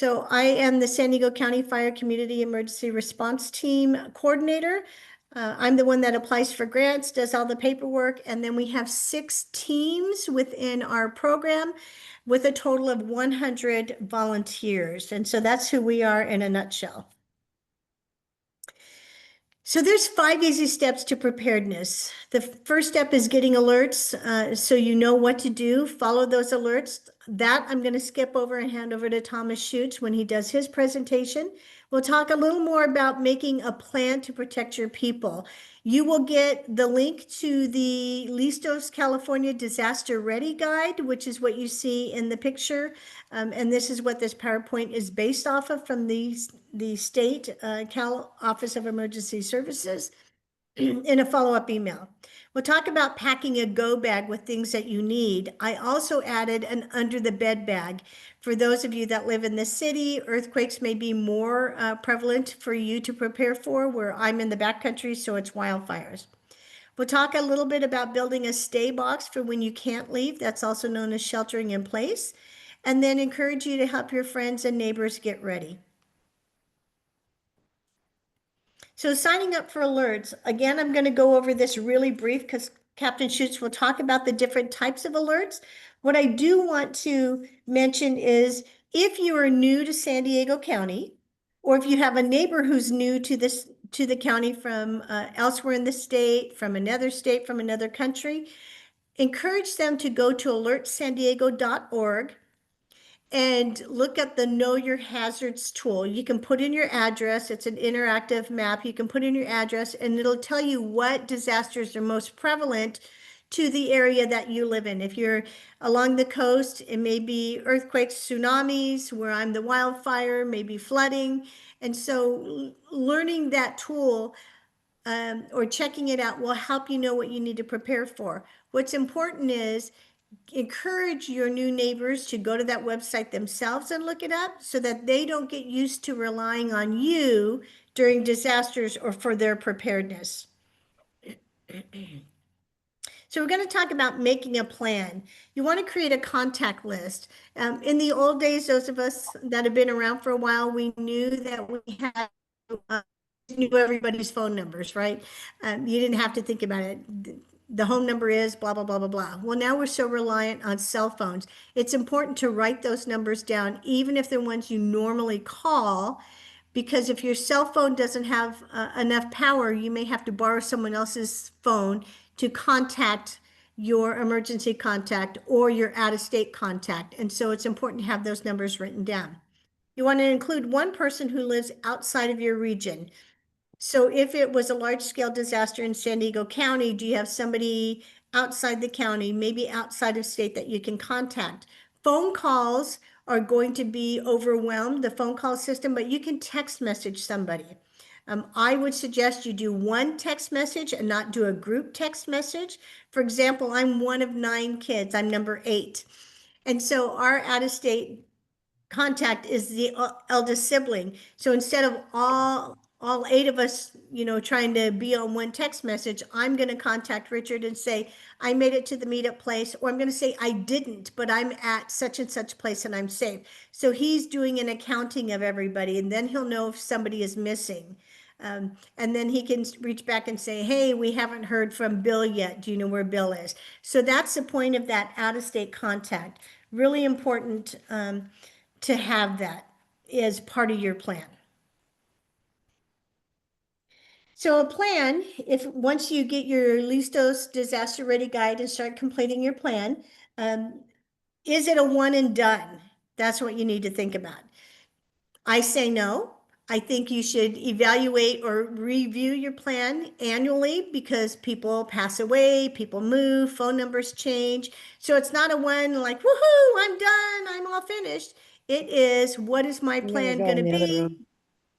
So I am the San Diego County Fire Community Emergency Response Team Coordinator. I'm the one that applies for grants, does all the paperwork, and then we have 6 teams within our program with a total of 100 volunteers. And so that's who we are in a nutshell. So there's 5 easy steps to preparedness. The first step is getting alerts, so you know what to do. Follow those alerts. That I'm going to skip over and hand over to Thomas Schutz when he does his presentation. We'll talk a little more about making a plan to protect your people. You will get the link to the Listos California Disaster Ready Guide, which is what you see in the picture. And this is what this PowerPoint is based off of from the state Cal Office of Emergency Services in a follow-up email. We'll talk about packing a go bag with things that you need. I also added an under the bed bag. For those of you that live in the city, earthquakes may be more prevalent for you to prepare for, where I'm in the backcountry, so it's wildfires. We'll talk a little bit about building a stay box for when you can't leave. That's also known as sheltering in place. And then encourage you to help your friends and neighbors get ready. So signing up for alerts, again, I'm going to go over this really brief because Captain Schutz will talk about the different types of alerts. What I do want to mention is if you are new to San Diego County, or if you have a neighbor who's new to the county from elsewhere in the state, from another country, encourage them to go to alertsandiego.org and look at the Know Your Hazards tool. You can put in your address. It's an interactive map. You can put in your address and it'll tell you what disasters are most prevalent to the area that you live in. If you're along the coast, it may be earthquakes, tsunamis, where I'm the wildfire, maybe flooding. And so learning that tool or checking it out will help you know what you need to prepare for. What's important is encourage your new neighbors to go to that website themselves and look it up so that they don't get used to relying on you during disasters or for their preparedness. So we're going to talk about making a plan. You want to create a contact list. In the old days, those of us that have been around for a while, we knew that we had knew everybody's phone numbers, right? You didn't have to think about it. The home number is blah, blah, blah, blah, blah. Well, now we're so reliant on cell phones. It's important to write those numbers down, even if they're ones you normally call, because if your cell phone doesn't have enough power, you may have to borrow someone else's phone to contact your emergency contact or your out-of-state contact. And so it's important to have those numbers written down. You want to include one person who lives outside of your region. So if it was a large-scale disaster in San Diego County, do you have somebody outside the county, maybe outside of state, that you can contact? Phone calls are going to be overwhelmed, the phone call system, but you can text message somebody. I would suggest you do one text message and not do a group text message. For example, I'm one of 9 kids. I'm number 8. And so our out-of-state contact is the eldest sibling. So instead of all 8 of us, trying to be on one text message, I'm going to contact Richard and say, I made it to the meetup place, or I'm going to say I didn't, but I'm at such and such place and I'm safe. So he's doing an accounting of everybody, and then he'll know if somebody is missing. And then he can reach back and say, hey, we haven't heard from Bill yet. Do you know where Bill is? So that's the point of that out-of-state contact. Really important to have that as part of your plan. So a plan, if once you get your Listos Disaster Ready Guide and start completing your plan, is it a one and done? That's what you need to think about. I say no. I think you should evaluate or review your plan annually because people pass away, people move, phone numbers change. So it's not a one like, woohoo, I'm done, I'm all finished. It is, what is my plan going to be?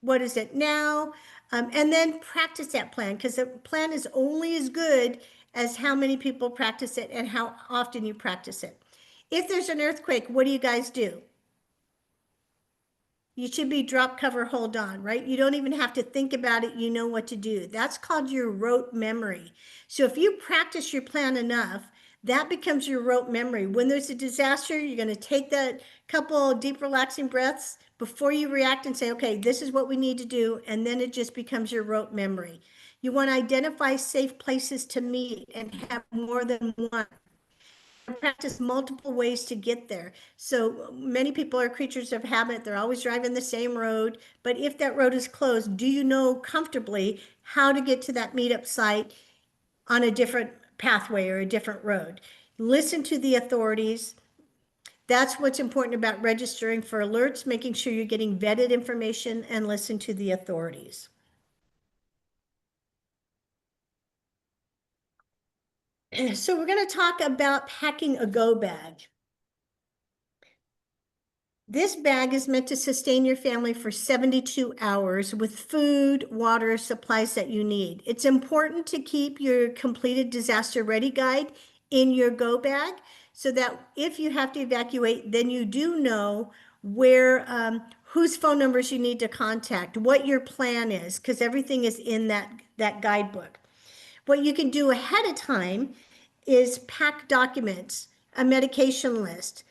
What is it now? And then practice that plan, because the plan is only as good as how many people practice it and how often you practice it. If there's an earthquake, what do you guys do? You should be drop, cover, hold on, right? You don't even have to think about it. You know what to do. That's called your rote memory. So if you practice your plan enough, That becomes your rote memory. When there's a disaster, you're going to take that couple deep, relaxing breaths before you react and say, okay, this is what we need to do. And then it just becomes your rote memory. You want to identify safe places to meet and have more than one. Practice multiple ways to get there. So many people are creatures of habit. They're always driving the same road. But if that road is closed, do you know comfortably how to get to that meetup site on a different pathway or a different road? Listen to the authorities. That's what's important about registering for alerts, making sure you're getting vetted information, and listen to the authorities. So we're going to talk about packing a go bag. This bag is meant to sustain your family for 72 hours with food, water, supplies that you need. It's important to keep your completed disaster ready guide in your go bag so that if you have to evacuate, then you do know where, whose phone numbers you need to contact, what your plan is, because everything is in that guidebook. What you can do ahead of time is pack documents, a medication list,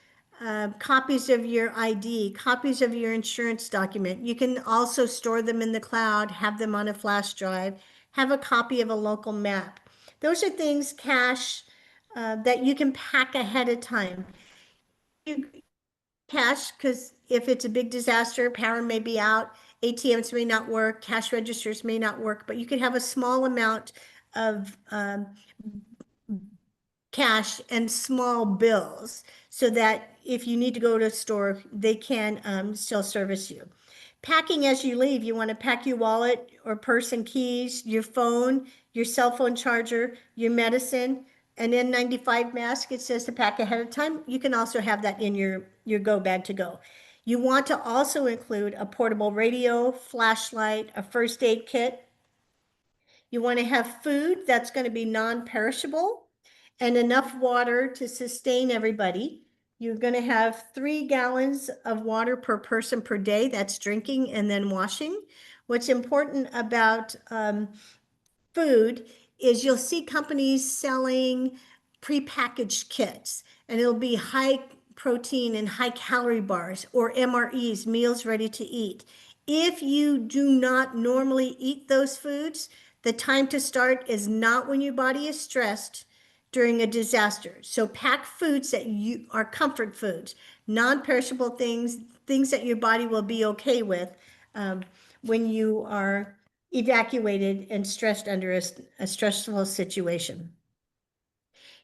copies of your ID, copies of your insurance document. You can also store them in the cloud, have them on a flash drive, have a copy of a local map. Those are things, cash, that you can pack ahead of time. You cash, because if it's a big disaster, power may be out, ATMs may not work, cash registers may not work, but you can have a small amount of cash and small bills so that if you need to go to a store, they can still service you. Packing as you leave, you want to pack your wallet or purse and keys, your phone, your cell phone charger, your medicine, an N95 mask. It says to pack ahead of time. You can also have that in your go bag to go. You want to also include a portable radio, flashlight, a first aid kit. You want to have food that's going to be non-perishable and enough water to sustain everybody. You're going to have 3 gallons of water per person per day. That's drinking and then washing. What's important about food is you'll see companies selling prepackaged kits, and it'll be high protein and high calorie bars or MREs, meals ready to eat. If you do not normally eat those foods, the time to start is not when your body is stressed during a disaster. So pack foods that you are comfort foods, non-perishable things, things that your body will be okay with when you are evacuated and stressed under a stressful situation.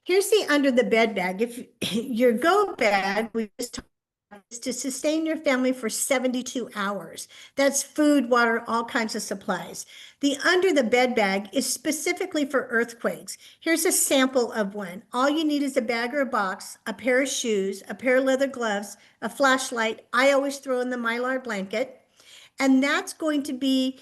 Here's the under the bed bag. If your go bag, we just talked about, is to sustain your family for 72 hours. That's food, water, all kinds of supplies. The under the bed bag is specifically for earthquakes. Here's a sample of one. All you need is a bag or a box, a pair of shoes, a pair of leather gloves, a flashlight. I always throw in the Mylar blanket. And that's going to be,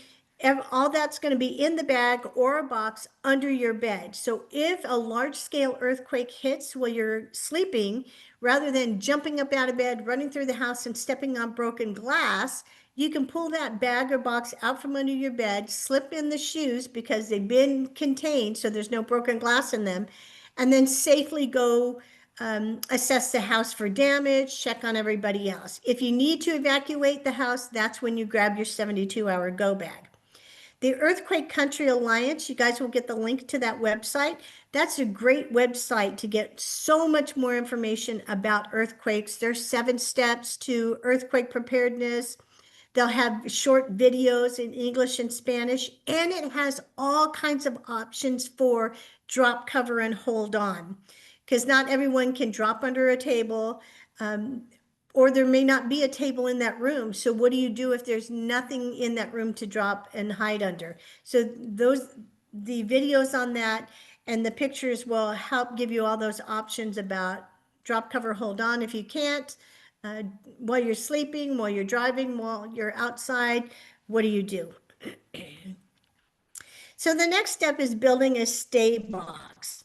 all that's going to be in the bag or a box under your bed. So if a large scale earthquake hits while you're sleeping, rather than jumping up out of bed, running through the house and stepping on broken glass, you can pull that bag or box out from under your bed, slip in the shoes because they've been contained, so there's no broken glass in them, and then safely go assess the house for damage, check on everybody else. If you need to evacuate the house, that's when you grab your 72-hour go bag. The Earthquake Country Alliance, you guys will get the link to that website. That's a great website to get so much more information about earthquakes. There's 7 steps to earthquake preparedness. They'll have short videos in English and Spanish, and it has all kinds of options for drop, cover, and hold on, because not everyone can drop under a table, or there may not be a table in that room. So what do you do if there's nothing in that room to drop and hide under? So the videos on that and the pictures will help give you all those options about drop, cover, hold on if you can't, while you're sleeping, while you're driving, while you're outside, what do you do? So the next step is building a stay box.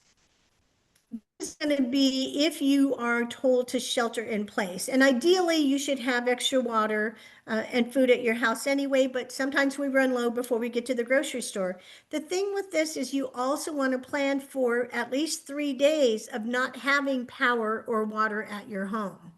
is going to be if you are told to shelter in place. And ideally, you should have extra water and food at your house anyway, but sometimes we run low before we get to the grocery store. The thing with this is you also want to plan for at least 3 days of not having power or water at your home.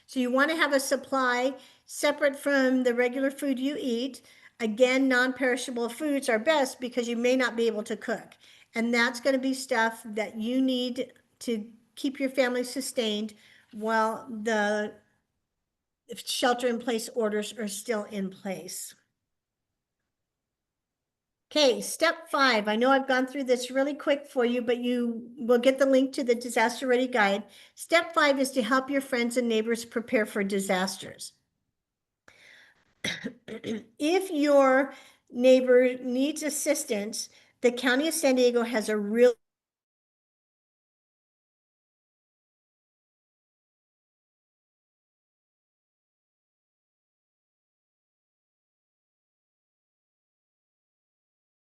So you want to have a supply separate from the regular food you eat. Again, non-perishable foods are best because you may not be able to cook. And that's going to be stuff that you need to keep your family sustained while the shelter in place orders are still in place. Okay, step 5. I know I've gone through this really quick for you, but you will get the link to the disaster ready guide. Step 5 is to help your friends and neighbors prepare for disasters. If your neighbor needs assistance, the County of San Diego has a real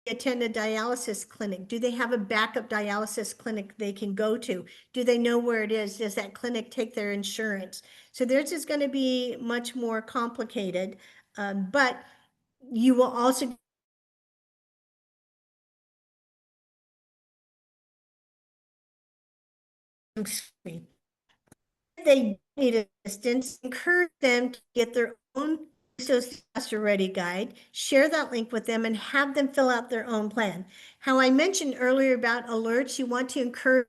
attend a dialysis clinic? Do they have a backup dialysis clinic they can go to? Do they know where it is? Does that clinic take their insurance? So theirs is going to be much more complicated, but you will also if they need assistance, encourage them to get their own disaster ready guide, share that link with them and have them fill out their own plan. How I mentioned earlier about alerts, you want to encourage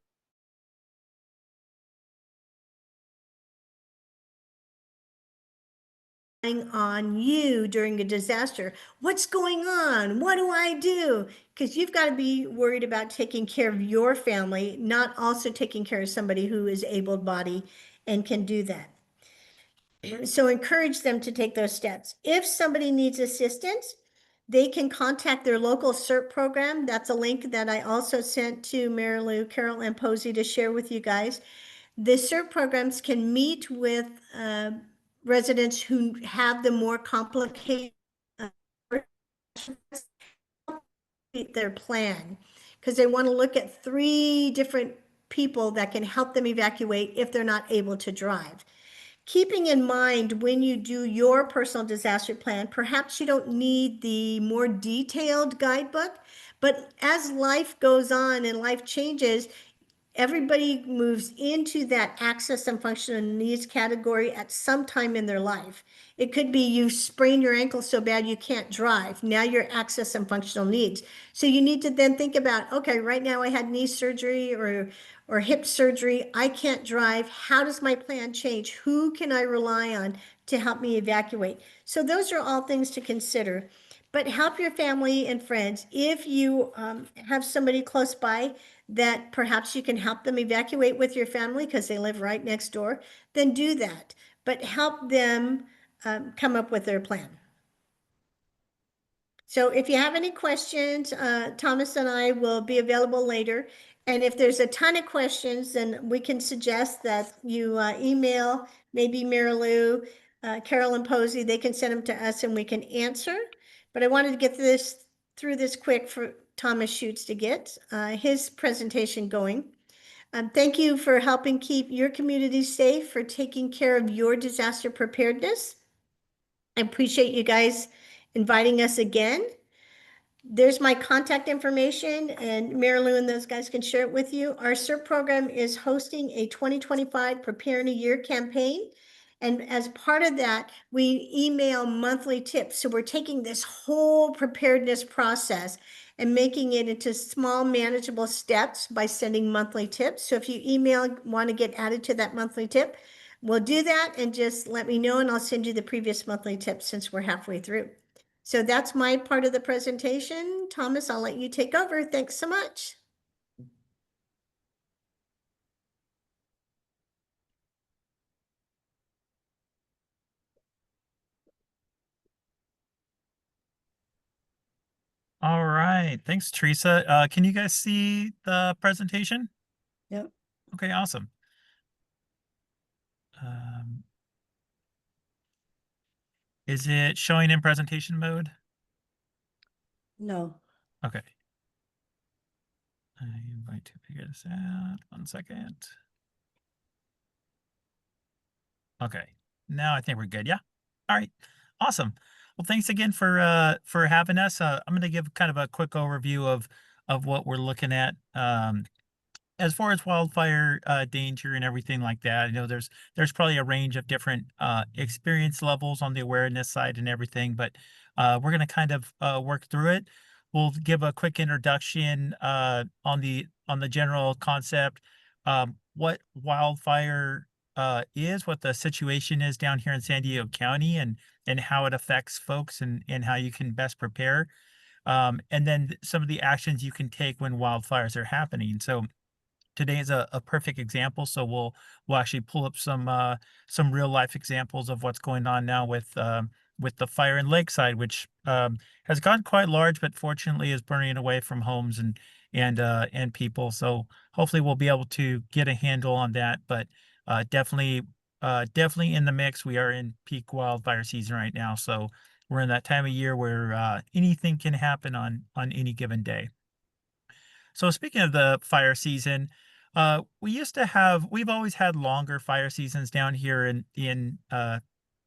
on you during a disaster. What's going on? What do I do? Because you've got to be worried about taking care of your family, not also taking care of somebody who is able-bodied and can do that. So encourage them to take those steps. If somebody needs assistance, they can contact their local CERT program. That's a link that I also sent to Mary Lou, Carol, and Posey to share with you guys. The CERT programs can meet with residents who have the more complicated their plan because they want to look at 3 different people that can help them evacuate if they're not able to drive. Keeping in mind when you do your personal disaster plan, perhaps you don't need the more detailed guidebook, but as life goes on and life changes, everybody moves into that access and functional needs category at some time in their life. It could be you sprain your ankle so bad you can't drive. Now you're access and functional needs. So you need to then think about, okay, right now I had knee surgery or hip surgery. I can't drive. How does my plan change? Who can I rely on to help me evacuate? So those are all things to consider. But help your family and friends. If you have somebody close by that perhaps you can help them evacuate with your family because they live right next door, then do that. But help them come up with their plan. So if you have any questions, Thomas and I will be available later. And if there's a ton of questions, then we can suggest that you email maybe Mary Lou, Carolyn Posey. They can send them to us and we can answer. But I wanted to get through this quick for Thomas Schutz to get his presentation going. Thank you for helping keep your community safe, for taking care of your disaster preparedness. I appreciate you guys inviting us again. There's my contact information and Mary Lou and those guys can share it with you. Our CERT program is hosting a 2025 Prepare in a Year campaign. And as part of that, we email monthly tips. So we're taking this whole preparedness process and making it into small manageable steps by sending monthly tips. So if you want to get added to that monthly tip, we'll do that and just let me know and I'll send you the previous monthly tips since we're halfway through. So that's my part of the presentation. Thomas, I'll let you take over. Thanks so much. All right. Thanks, Teresa. Can you guys see the presentation? Yep. Okay, awesome. Um, is it showing in presentation mode? No. Okay. I'm going to figure this out. 1 second. Okay. Now I think we're good. Yeah. All right. Awesome. Well, thanks again for having us. I'm going to give kind of a quick overview of what we're looking at. As far as wildfire danger and everything like that, there's probably a range of different experience levels on the awareness side and everything, but we're going to kind of work through it. We'll give a quick introduction on the general concept, what wildfire is, what the situation is down here in San Diego County, and how it affects folks, and how you can best prepare, and then some of the actions you can take when wildfires are happening. So today is a perfect example. So we'll actually pull up some real life examples of what's going on now with the fire in Lakeside, which has gotten quite large, but fortunately is burning away from homes and people. So hopefully we'll be able to get a handle on that. But definitely in the mix. We are in peak wildfire season right now, so we're in that time of year where anything can happen on any given day. So speaking of the fire season, we've always had longer fire seasons down here in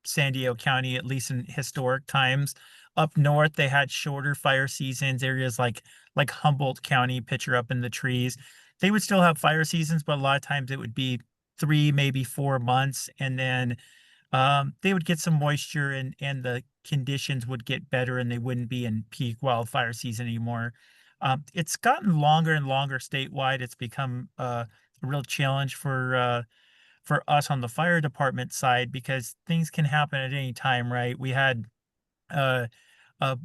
San Diego County, at least in historic times. Up north, they had shorter fire seasons. Areas like Humboldt County, picture up in the trees, they would still have fire seasons, but a lot of times it would be 3, maybe 4 months, and then they would get some moisture, and the conditions would get better and they wouldn't be in peak wildfire season anymore. It's gotten longer and longer statewide. It's become a real challenge for us on the fire department side because things can happen at any time, right? We had uh, uh,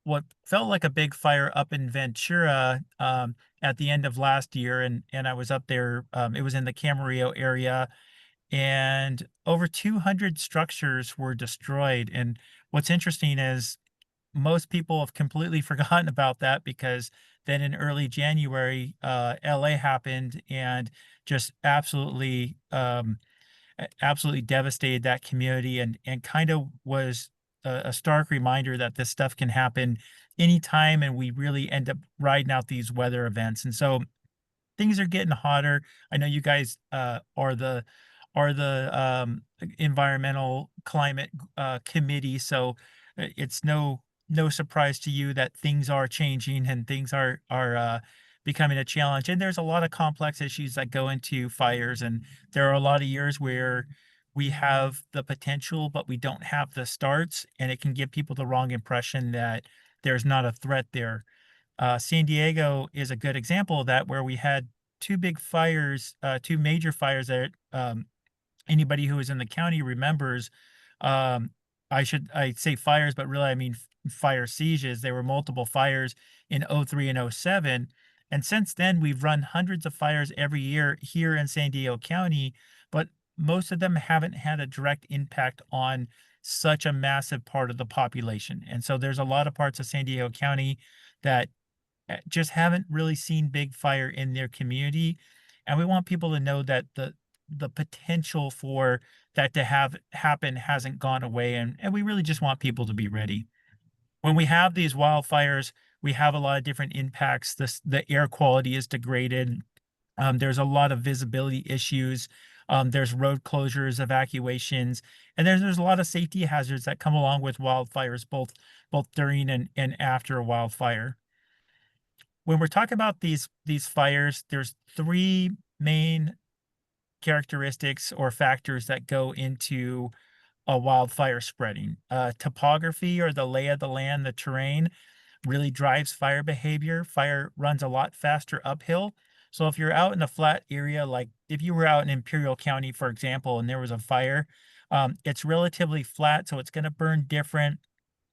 what felt like a big fire up in Ventura at the end of last year, and I was up there. It was in the Camarillo area, and over 200 structures were destroyed. And what's interesting is most people have completely forgotten about that because then in early January, LA happened and just absolutely devastated that community, and kind of was a stark reminder that this stuff can happen anytime, and we really end up riding out these weather events. And so things are getting hotter. I know you guys are the environmental climate committee, so it's no surprise to you that things are changing and things are becoming a challenge. And there's a lot of complex issues that go into fires, and there are a lot of years where we have the potential, but we don't have the starts, and it can give people the wrong impression that there's not a threat there. San Diego is a good example of that, where we had two major fires that anybody who is in the county remembers. Um, I say fires, but really I mean fire sieges. There were multiple fires in '03 and '07. And since then, we've run hundreds of fires every year here in San Diego County, but most of them haven't had a direct impact on such a massive part of the population. And so there's a lot of parts of San Diego County that just haven't really seen big fire in their community. And we want people to know that the potential for that to have happen hasn't gone away. And we really just want people to be ready. When we have these wildfires, we have a lot of different impacts. The air quality is degraded. There's a lot of visibility issues. There's road closures, evacuations, and there's a lot of safety hazards that come along with wildfires, both during and after a wildfire. When we're talking about these fires, there's three main characteristics or factors that go into a wildfire spreading. Topography, or the lay of the land, the terrain, really drives fire behavior. Fire runs a lot faster uphill. So if you're out in a flat area, like if you were out in Imperial County, for example, and there was a fire, it's relatively flat, so it's going to burn different.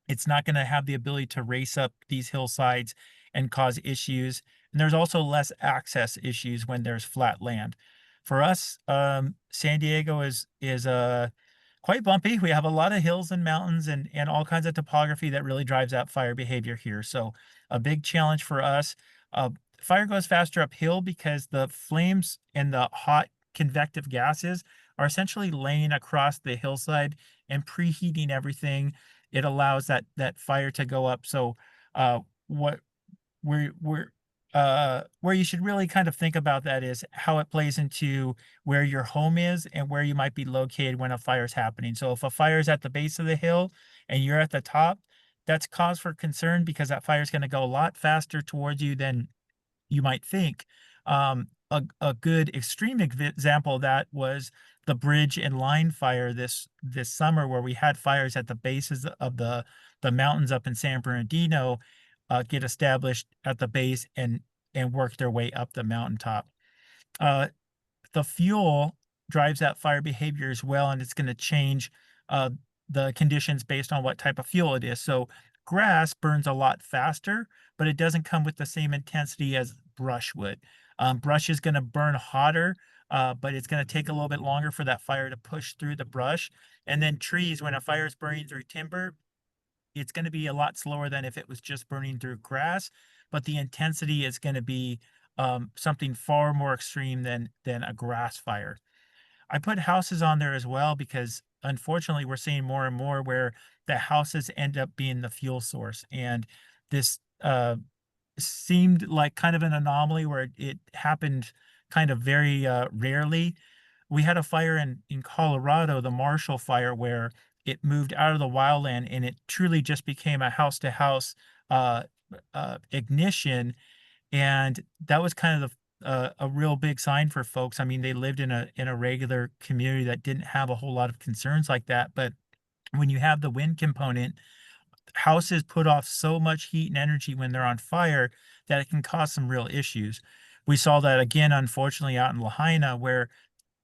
It's not going to have the ability to race up these hillsides and cause issues. And there's also less access issues when there's flat land. For us, San Diego is quite bumpy. We have a lot of hills and mountains and all kinds of topography that really drives out fire behavior here. So a big challenge for us. Uh, Fire goes faster uphill because the flames and the hot convective gases are essentially laying across the hillside and preheating everything. It allows that fire to go up. So what we're where you should really kind of think about that is how it plays into where your home is and where you might be located when a fire is happening. So if a fire is at the base of the hill and you're at the top, that's cause for concern because that fire is going to go a lot faster towards you than you might think. A good extreme example of that was the bridge and line fire this summer, where we had fires at the bases of the mountains up in San Bernardino, get established at the base and work their way up the mountaintop. Uh, the fuel drives that fire behavior as well, and it's going to change uh, the conditions based on what type of fuel it is. So grass burns a lot faster, but it doesn't come with the same intensity as brush would. Brush is going to burn hotter, but it's going to take a little bit longer for that fire to push through the brush. And then trees, when a fire is burning through timber, it's going to be a lot slower than if it was just burning through grass, but the intensity is going to be something far more extreme than a grass fire. I put houses on there as well because unfortunately we're seeing more and more where the houses end up being the fuel source. And this seemed like kind of an anomaly where it happened kind of very rarely. We had a fire in Colorado, the Marshall Fire, where it moved out of the wildland and it truly just became a house to house ignition. And that was kind of a real big sign for folks. I mean, they lived in a regular community that didn't have a whole lot of concerns like that. But when you have the wind component, houses put off so much heat and energy when they're on fire that it can cause some real issues. We saw that again, unfortunately, out in Lahaina, where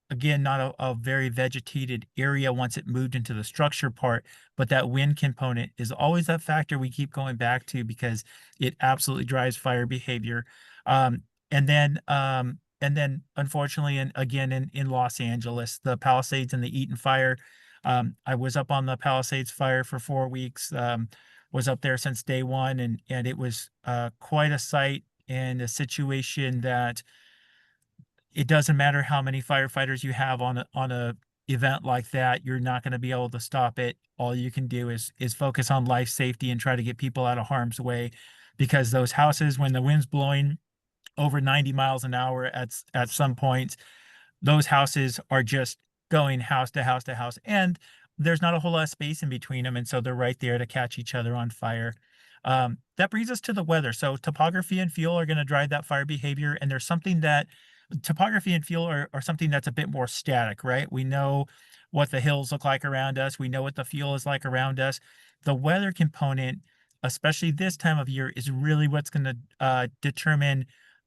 again, not a very vegetated area once it moved into the structure part, but that wind component is always that factor we keep going back to because it absolutely drives fire behavior. Um, and then unfortunately, and again in Los Angeles, the Palisades and the Eaton fire. I was up on the Palisades fire for 4 weeks. Was up there since day one, and it was quite a sight and a situation that it doesn't matter how many firefighters you have on a event like that, you're not going to be able to stop it. All you can do is focus on life safety and try to get people out of harm's way, because those houses, when the wind's blowing over 90 miles an hour at some points, those houses are just going house to house to house, and there's not a whole lot of space in between them, and so they're right there to catch each other on fire. That brings us to the weather. So topography and fuel are going to drive that fire behavior, and there's something that topography and fuel are something that's a bit more static, right? We know what the hills look like around us. We know what the fuel is like around us. The weather component, especially this time of year, is really what's going to determine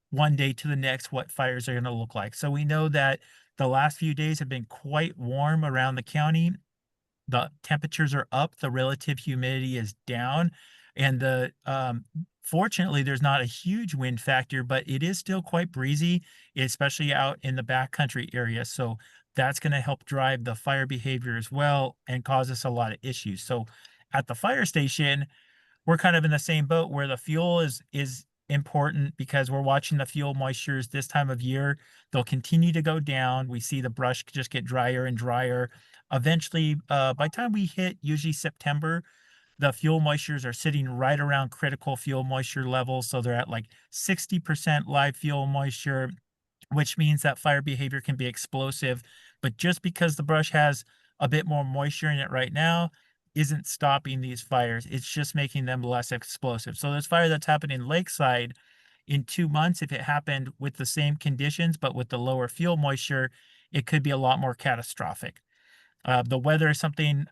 one day to the next what fires are going to look like. So we know that the last few days have been quite warm around the county. The temperatures are up, the relative humidity is down, and fortunately there's not a huge wind factor, but it is still quite breezy, especially out in the backcountry area. So that's going to help drive the fire behavior as well and cause us a lot of issues. So at the fire station, we're kind of in the same boat where the fuel is important because we're watching the fuel moistures this time of year. They'll continue to go down. We see the brush just get drier and drier. Eventually, by the time we hit usually September, the fuel moistures are sitting right around critical fuel moisture levels. So they're at like 60% live fuel moisture, which means that fire behavior can be explosive. But just because the brush has a bit more moisture in it right now isn't stopping these fires. It's just making them less explosive. So this fire that's happening lakeside in 2 months, if it happened with the same conditions, but with the lower fuel moisture, it could be a lot more catastrophic. The weather is something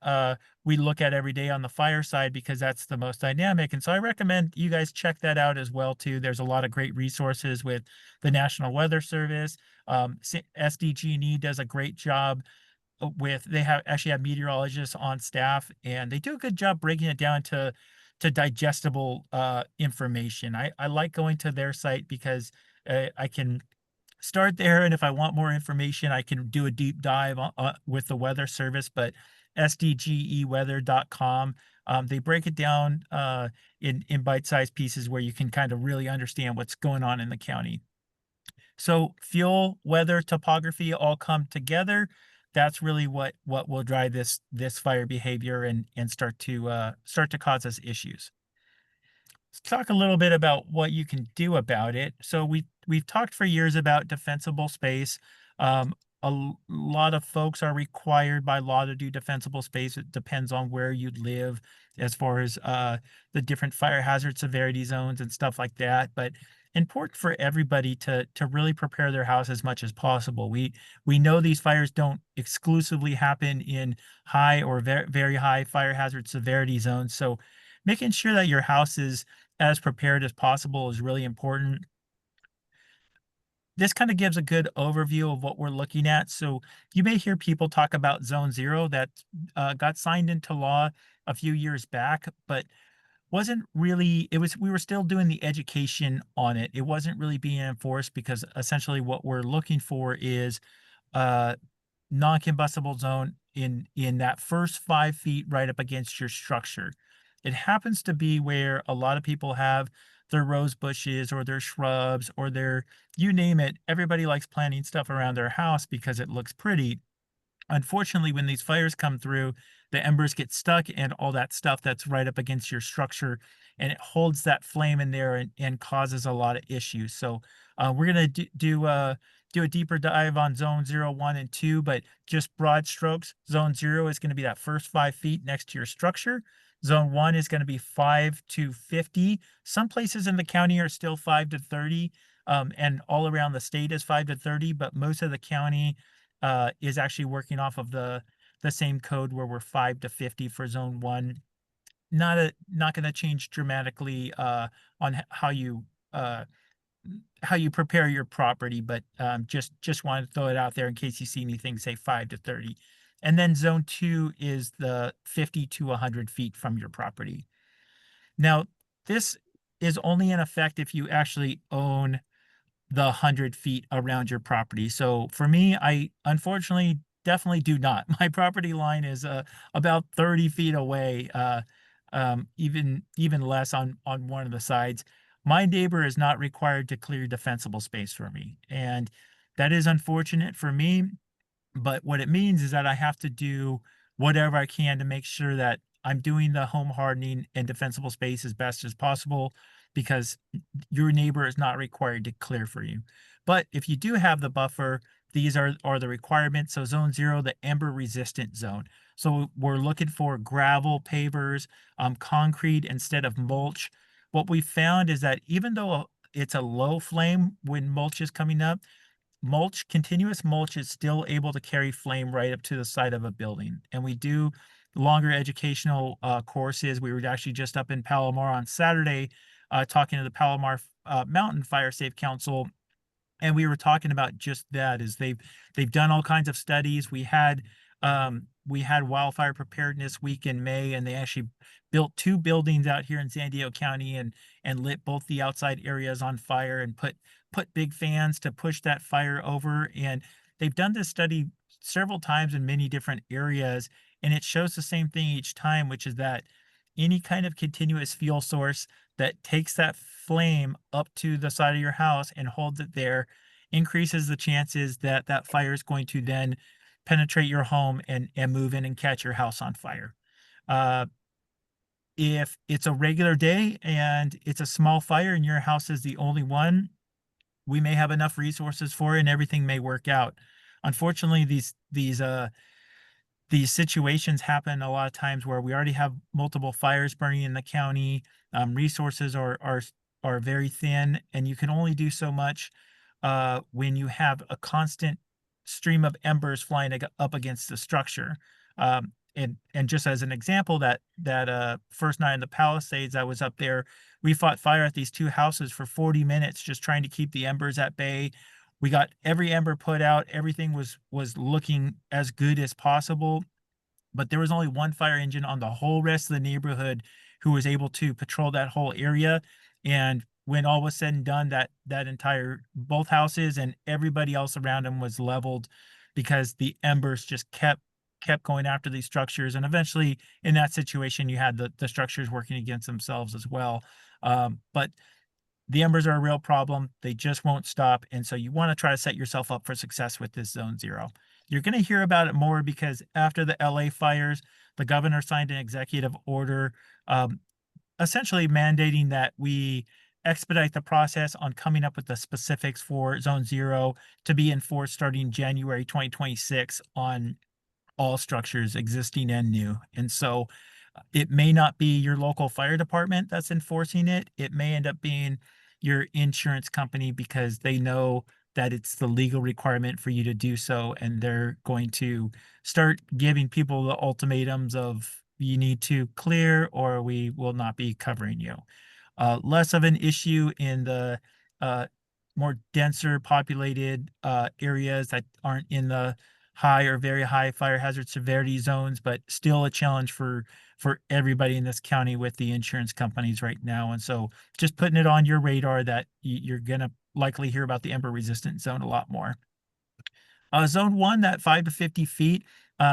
we look at every day on the fire side because that's the most dynamic. And so I recommend you guys check that out as well too. There's a lot of great resources with the National Weather Service. SDG&E does a great job they actually have meteorologists on staff, and they do a good job breaking it down to digestible information. I like going to their site because I can start there, and if I want more information, I can do a deep dive with the weather service. But sdgeweather.com, they break it down in bite-sized pieces where you can kind of really understand what's going on in the county. So fuel, weather, topography all come together. That's really what will drive this fire behavior and start to cause us issues. talk a little bit about what you can do about it. So we've talked for years about defensible space. Um, lot of folks are required by law to do defensible space. It depends on where you live, as far as the different fire hazard severity zones and stuff like that. But important for everybody to really prepare their house as much as possible. We know these fires don't exclusively happen in high or very high fire hazard severity zones. So making sure that your house is as prepared as possible is really important. This kind of gives a good overview of what we're looking at. So you may hear people talk about Zone Zero that got signed into law a few years back, but wasn't really, we were still doing the education on it. It wasn't really being enforced because essentially what we're looking for is uh, non-combustible zone in that first 5 feet right up against your structure. It happens to be where a lot of people have their rose bushes or their shrubs or their, you name it. Everybody likes planting stuff around their house because it looks pretty. Unfortunately, when these fires come through, the embers get stuck and all that stuff that's right up against your structure, and it holds that flame in there and causes a lot of issues. So we're gonna do a deeper dive on zone 0, 1, and 2, but just broad strokes. Zone 0 is going to be that first 5 feet next to your structure. Zone 1 is going to be 5 to 50. Some places in the county are still 5 to 30, and all around the state is 5 to 30, but most of the county is actually working off of the same code where we're 5 to 50 for zone 1. Not going to change dramatically on uh, how you prepare your property, but just wanted to throw it out there in case you see anything say 5 to 30. And then zone 2 is the 50 to 100 feet from your property. Now, this is only in effect if you actually own the 100 feet around your property. So for me, I unfortunately definitely do not. My property line is about 30 feet away, even less on one of the sides. My neighbor is not required to clear defensible space for me, and that is unfortunate for me. But what it means is that I have to do whatever I can to make sure that I'm doing the home hardening and defensible space as best as possible, because your neighbor is not required to clear for you. But if you do have the buffer, these are the requirements. So zone 0, the ember resistant zone. So we're looking for gravel pavers, concrete instead of mulch. What we found is that even though it's a low flame when mulch is coming up, continuous mulch is still able to carry flame right up to the side of a building. And we do longer educational courses. We were actually just up in Palomar on Saturday, talking to the Palomar Mountain Fire Safe Council, and we were talking about just that. Is they've done all kinds of studies. We had Wildfire Preparedness Week in May, and they actually built 2 buildings out here in San Diego County and lit both the outside areas on fire and put big fans to push that fire over. And they've done this study several times in many different areas, and it shows the same thing each time, which is that any kind of continuous fuel source that takes that flame up to the side of your house and holds it there increases the chances that that fire is going to then penetrate your home and move in and catch your house on fire. Uh, if it's a regular day and it's a small fire and your house is the only one, we may have enough resources for it and everything may work out. Unfortunately, these situations happen a lot of times where we already have multiple fires burning in the county. Resources are very thin, and you can only do so much when you have a constant stream of embers flying up against the structure. And just as an example, that first night in the Palisades, I was up there. We fought fire at these 2 houses for 40 minutes, just trying to keep the embers at bay. We got every ember put out. Everything was looking as good as possible, but there was only one fire engine on the whole rest of the neighborhood who was able to patrol that whole area. And when all was said and done, that entire both houses and everybody else around them was leveled because the embers just kept going after these structures. And eventually, in that situation, you had the structures working against themselves as well. But the embers are a real problem. They just won't stop. And so you want to try to set yourself up for success with this zone 0. You're going to hear about it more because after the LA fires, the governor signed an executive order essentially mandating that we expedite the process on coming up with the specifics for Zone 0 to be enforced starting January 2026 on all structures, existing and new. And so it may not be your local fire department that's enforcing it. It may end up being your insurance company because they know that it's the legal requirement for you to do so. And they're going to start giving people the ultimatums of you need to clear or we will not be covering you. Less of an issue in the uh, more denser populated areas that aren't in the high or very high fire hazard severity zones, but still a challenge for everybody in this county with the insurance companies right now. And so just putting it on your radar that you're gonna likely hear about the ember resistant zone a lot more. Zone 1, that 5 to 50 feet,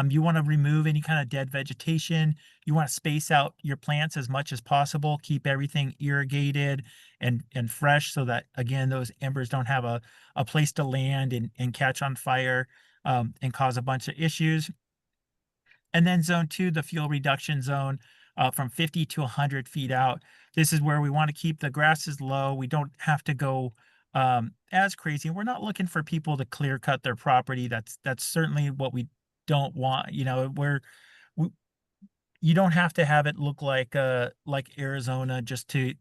you want to remove any kind of dead vegetation. You want to space out your plants as much as possible, keep everything irrigated and fresh so that, again, those embers don't have a place to land and catch on fire and cause a bunch of issues. And then zone 2, the fuel reduction zone, from 50 to 100 feet out. This is where we want to keep the grasses low. We don't have to go as crazy. We're not looking for people to clear cut their property. That's certainly what we don't want. You know, we, you don't have to have it look like Arizona just to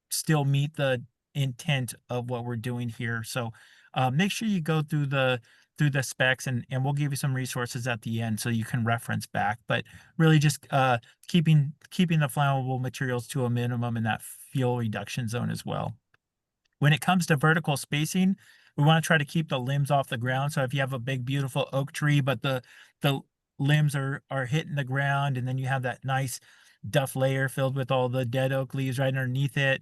still meet the intent of what we're doing here. So make sure you go through the specs and we'll give you some resources at the end so you can reference back. But really just keeping the flammable materials to a minimum in that fuel reduction zone as well. When it comes to vertical spacing, we want to try to keep the limbs off the ground. So if you have a big, beautiful oak tree, but the limbs are hitting the ground, and then you have that nice duff layer filled with all the dead oak leaves right underneath it,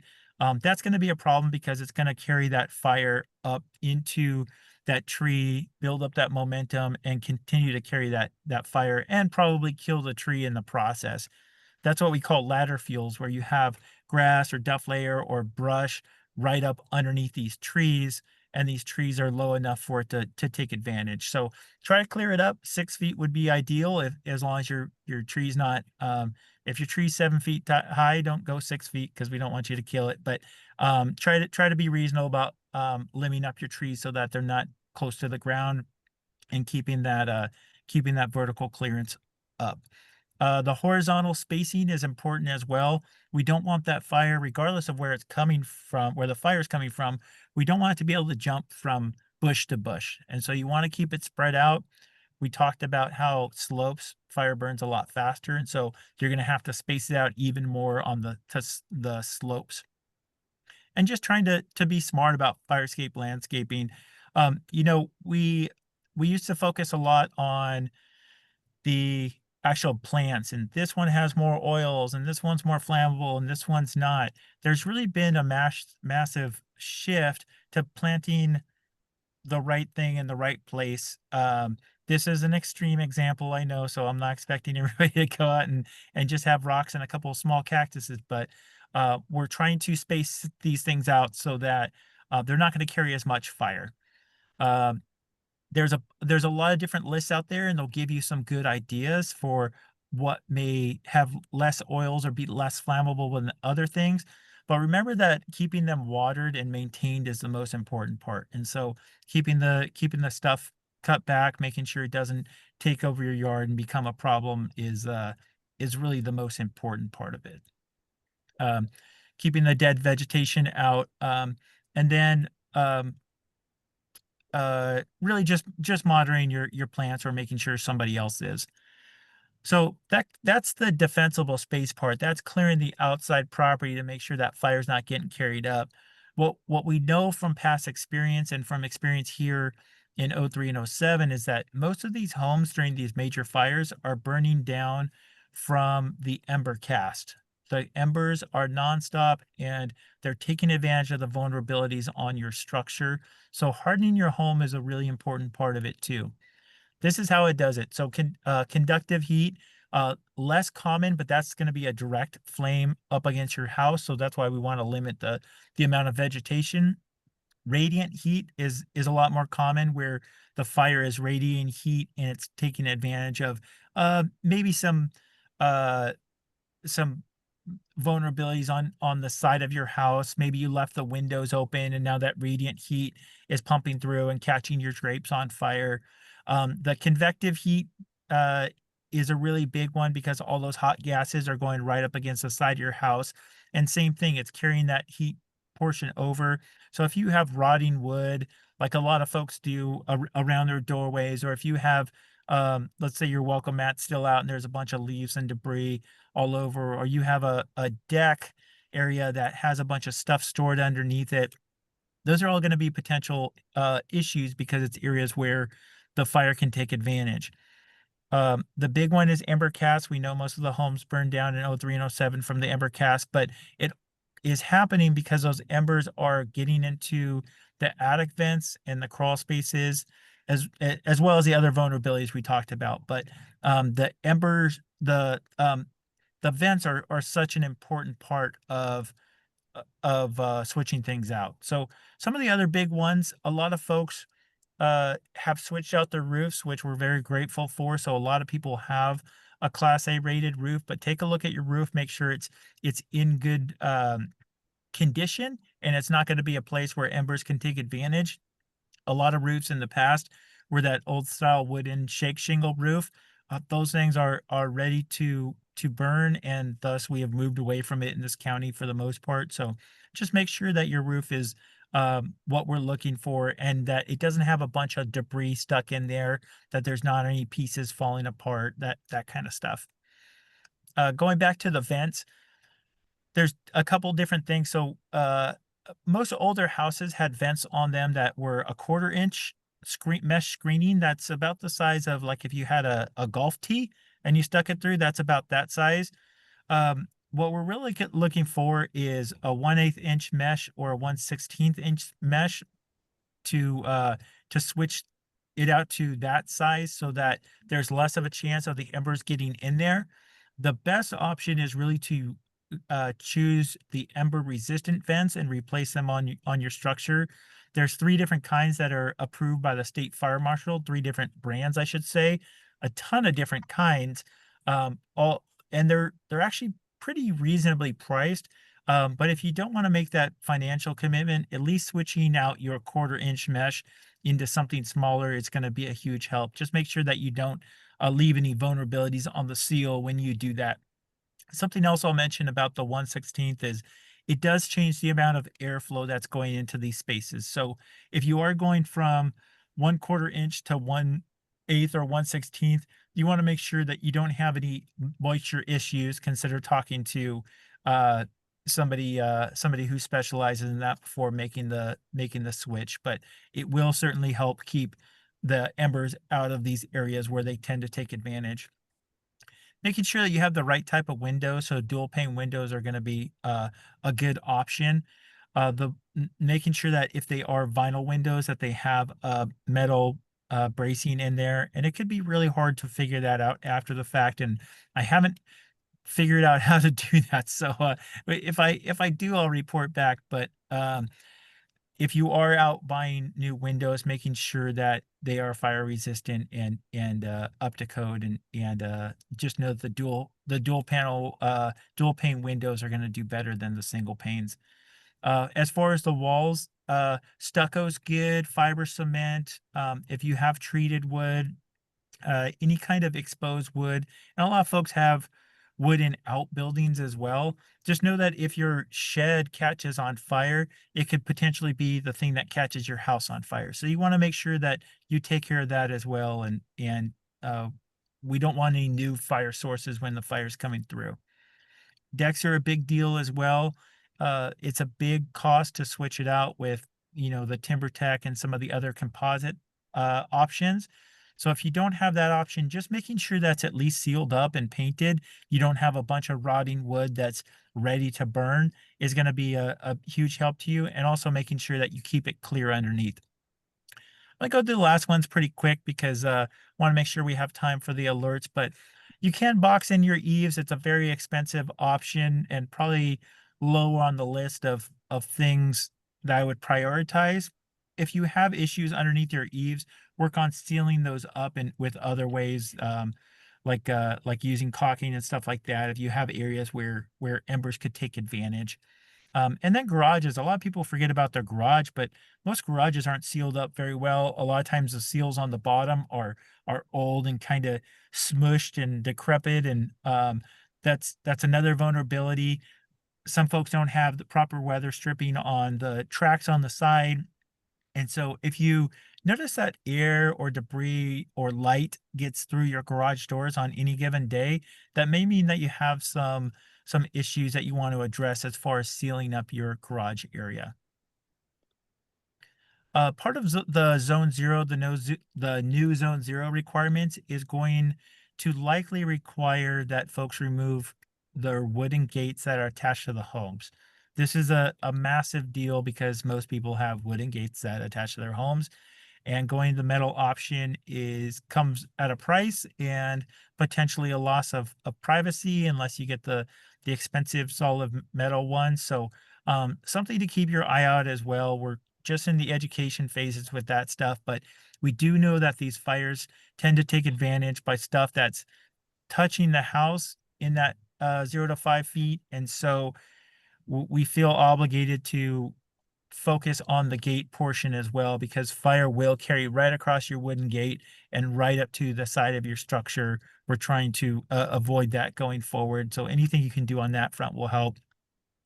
that's going to be a problem because it's going to carry that fire up into that tree, build up that momentum, and continue to carry that fire and probably kill the tree in the process. That's what we call ladder fuels, where you have grass or duff layer or brush right up underneath these trees, and these trees are low enough for it to take advantage. So try to clear it up. 6 feet would be ideal if as long as your tree's not if your tree's 7 feet high, don't go 6 feet because we don't want you to kill it. But try to be reasonable about limbing up your trees so that they're not close to the ground and keeping that vertical clearance up. The horizontal spacing is important as well. We don't want that fire, regardless of where it's coming from, where the fire is coming from, we don't want it to be able to jump from bush to bush. And so you want to keep it spread out. We talked about how slopes fire burns a lot faster. And so you're going to have to space it out even more on the slopes. And just trying to be smart about fire escape landscaping. You know, we used to focus a lot on the actual plants, and this one has more oils and this one's more flammable and this one's not. There's really been a massive shift to planting the right thing in the right place. This is an extreme example, I know, so I'm not expecting everybody to go out and just have rocks and a couple of small cactuses, but we're trying to space these things out so that they're not going to carry as much fire. Um, there's a lot of different lists out there, and they'll give you some good ideas for what may have less oils or be less flammable than other things. But remember that keeping them watered and maintained is the most important part. And so keeping the stuff cut back, making sure it doesn't take over your yard and become a problem is really the most important part of it. Um, Keeping the dead vegetation out, and then really just monitoring your plants or making sure somebody else is. So that's the defensible space part. That's clearing the outside property to make sure that fire's not getting carried up. What we know from past experience and from experience here in '03 and '07 is that most of these homes during these major fires are burning down from the ember cast. The embers are nonstop and they're taking advantage of the vulnerabilities on your structure. So hardening your home is a really important part of it too. This is how it does it. So conductive heat, less common, but that's going to be a direct flame up against your house. So that's why we want to limit the amount of vegetation. Radiant heat is a lot more common, where the fire is radiating heat and it's taking advantage of maybe uh, some vulnerabilities on the side of your house. Maybe you left the windows open and now that radiant heat is pumping through and catching your drapes on fire. The convective heat uh, is a really big one because all those hot gases are going right up against the side of your house. And same thing, it's carrying that heat portion over. So if you have rotting wood, like a lot of folks do around their doorways, or if you have, let's say your welcome mat's still out and there's a bunch of leaves and debris all over, or you have a deck area that has a bunch of stuff stored underneath it, those are all going to be potential issues because it's areas where the fire can take advantage. The big one is ember cast. We know most of the homes burned down in '03 and '07 from the ember cast, but it is happening because those embers are getting into the attic vents and the crawl spaces, as well as the other vulnerabilities we talked about. But the embers, the vents are such an important part of switching things out. So some of the other big ones, a lot of folks have switched out their roofs, which we're very grateful for. So a lot of people have a Class A rated roof, but take a look at your roof, make sure it's in good condition, and it's not going to be a place where embers can take advantage. A lot of roofs in the past were that old style wooden shake shingle roof. Those things are ready to burn, and thus we have moved away from it in this county for the most part. So just make sure that your roof is what we're looking for, and that it doesn't have a bunch of debris stuck in there, that there's not any pieces falling apart, that kind of stuff. Going back to the vents, there's a couple different things. So most older houses had vents on them that were a 1/4 inch mesh screening. That's about the size of, like, if you had a golf tee and you stuck it through, that's about that size. What we're really looking for is a 1/8 inch mesh or a 1/16 inch mesh to switch it out to that size so that there's less of a chance of the embers getting in there. The best option is really to choose the ember resistant vents and replace them on your structure. There's 3 different kinds that are approved by the state fire marshal, 3 different brands, I should say, a ton of different kinds. All and they're actually pretty reasonably priced. But if you don't want to make that financial commitment, at least switching out your 1/4 inch mesh into something smaller is going to be a huge help. Just make sure that you don't leave any vulnerabilities on the seal when you do that. Something else I'll mention about the 1/16 is it does change the amount of airflow that's going into these spaces. So if you are going from 1/4 inch to 1/8 or 1/16, you want to make sure that you don't have any moisture issues. Consider talking to uh, somebody who specializes in that before making the switch. But it will certainly help keep the embers out of these areas where they tend to take advantage. Making sure that you have the right type of window, so dual pane windows are gonna be, a good option. Making sure that if they are vinyl windows, that they have, metal, bracing in there, and it could be really hard to figure that out after the fact, and I haven't figured out how to do that, so, if I do, I'll report back, but, if you are out buying new windows, making sure that they are fire resistant and up to code, and just know that the dual pane windows are going to do better than the single panes. As far as the walls, stucco's good, fiber cement. If you have treated wood, any kind of exposed wood, and a lot of folks have wood in outbuildings as well. Just know that if your shed catches on fire, it could potentially be the thing that catches your house on fire. So you want to make sure that you take care of that as well, and we don't want any new fire sources when the fire's coming through. Decks are a big deal as well. It's a big cost to switch it out with, the TimberTech and some of the other composite options. So if you don't have that option, just making sure that's at least sealed up and painted, you don't have a bunch of rotting wood that's ready to burn, is going to be a huge help to you. And also making sure that you keep it clear underneath. I go through the last ones pretty quick because want to make sure we have time for the alerts, but you can box in your eaves. It's a very expensive option and probably low on the list of things that I would prioritize. If you have issues underneath your eaves, work on sealing those up and with other ways. like using caulking and stuff like that if you have areas where embers could take advantage. And then garages, a lot of people forget about their garage, but most garages aren't sealed up very well. A lot of times the seals on the bottom are old and kind of smushed and decrepit, and that's another vulnerability. Some folks don't have the proper weather stripping on the tracks on the side, and so if you notice that air or debris or light gets through your garage doors on any given day, that may mean that you have some issues that you want to address as far as sealing up your garage area. Part of the zone zero, the new zone zero requirements is going to likely require that folks remove the wooden gates that are attached to the homes. This is a massive deal because most people have wooden gates that attach to their homes, and going the metal option is comes at a price and potentially a loss of privacy unless you get the expensive solid metal one. So something to keep your eye out as well. We're just in the education phases with that stuff, but we do know that these fires tend to take advantage by stuff that's touching the house in that 0 to 5 feet, and so we feel obligated to focus on the gate portion as well, because fire will carry right across your wooden gate and right up to the side of your structure. We're trying to avoid that going forward. So anything you can do on that front will help.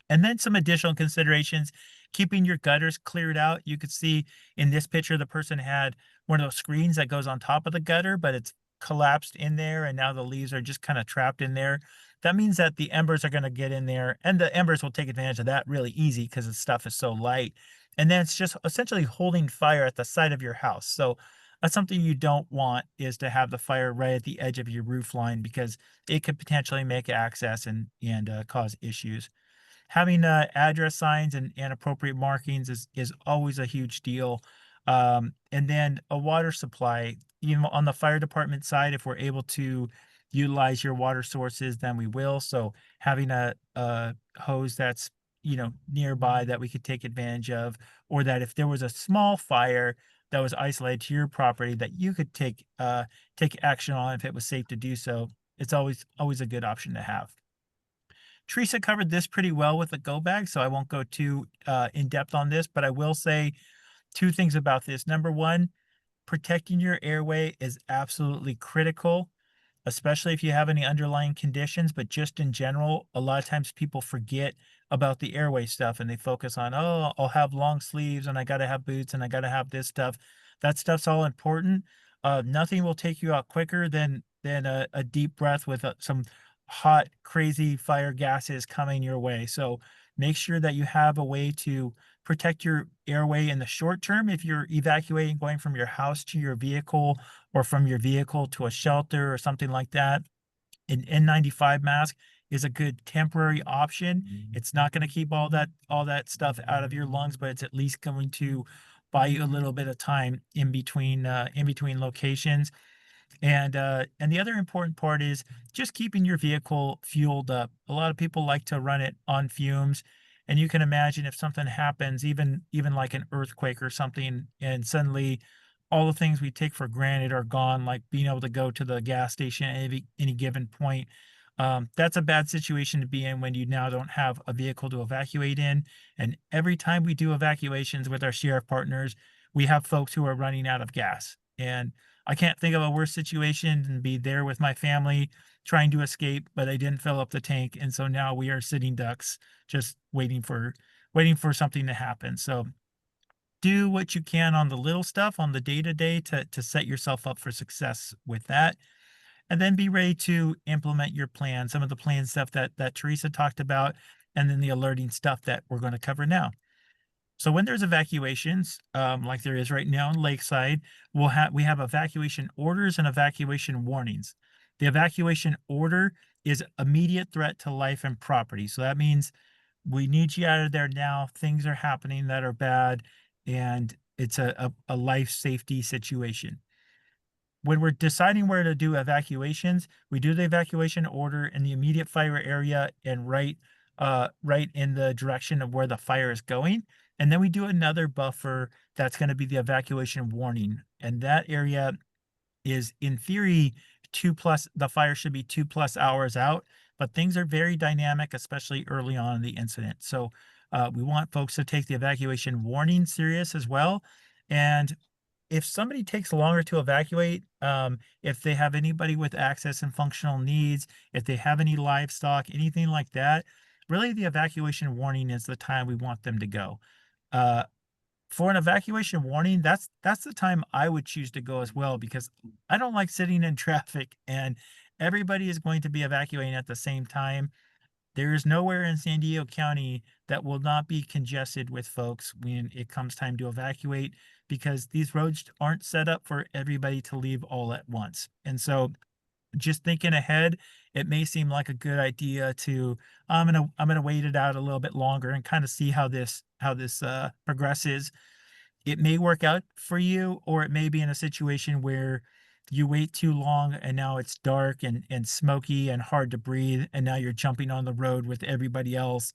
And then some additional considerations, keeping your gutters cleared out. You could see in this picture, the person had one of those screens that goes on top of the gutter, but it's collapsed in there, and now the leaves are just kind of trapped in there. That means that the embers are going to get in there, and the embers will take advantage of that really easy because the stuff is so light. And then it's just essentially holding fire at the side of your house. So that's something you don't want, is to have the fire right at the edge of your roof line, because it could potentially make access and cause issues. Having address signs and appropriate markings is always a huge deal. And then a water supply, on the fire department side, if we're able to utilize your water sources, then we will. So having a hose that's nearby that we could take advantage of, or that if there was a small fire that was isolated to your property that you could take action on if it was safe to do so, it's always a good option to have. Teresa covered this pretty well with the go bag, so I won't go too in depth on this, but I will say two things about this. Number one, protecting your airway is absolutely critical, especially if you have any underlying conditions, but just in general, a lot of times people forget about the airway stuff and they focus on, oh, I'll have long sleeves and I got to have boots and I got to have this stuff. That stuff's all important. Nothing will take you out quicker than a deep breath with some hot, crazy fire gases coming your way. So make sure that you have a way to protect your airway in the short term if you're evacuating, going from your house to your vehicle, or from your vehicle to a shelter or something like that. An N95 mask is a good temporary option. It's not going to keep all that stuff out of your lungs, but it's at least going to buy you a little bit of time in between locations. And the other important part is just keeping your vehicle fueled up. A lot of people like to run it on fumes, and you can imagine if something happens, even like an earthquake or something, and suddenly all the things we take for granted are gone, like being able to go to the gas station at any given point. That's a bad situation to be in when you now don't have a vehicle to evacuate in. And every time we do evacuations with our sheriff partners, we have folks who are running out of gas. And I can't think of a worse situation than be there with my family trying to escape, but I didn't fill up the tank. And so now we are sitting ducks, just waiting for something to happen. So do what you can on the little stuff on the day to day to set yourself up for success with that. And then be ready to implement your plan, some of the plan stuff that Teresa talked about, and then the alerting stuff that we're going to cover now. So when there's evacuations, like there is right now in Lakeside, we have evacuation orders and evacuation warnings. The evacuation order is immediate threat to life and property. So that means we need you out of there now. Things are happening that are bad, and it's a life safety situation. When we're deciding where to do evacuations, we do the evacuation order in the immediate fire area and right in the direction of where the fire is going. And then we do another buffer that's going to be the evacuation warning. And that area is, in theory, the fire should be 2+ hours out, but things are very dynamic, especially early on in the incident. So we want folks to take the evacuation warning serious as well. And if somebody takes longer to evacuate, if they have anybody with access and functional needs, if they have any livestock, anything like that, really the evacuation warning is the time we want them to go. Uh, for an evacuation warning, that's the time I would choose to go as well, because I don't like sitting in traffic and everybody is going to be evacuating at the same time. There is nowhere in San Diego County that will not be congested with folks when it comes time to evacuate, because these roads aren't set up for everybody to leave all at once. And so just thinking ahead, it may seem like a good idea to I'm gonna wait it out a little bit longer and kind of see how this progresses. It may work out for you, or it may be in a situation where you wait too long and now it's dark and smoky and hard to breathe, and now you're jumping on the road with everybody else.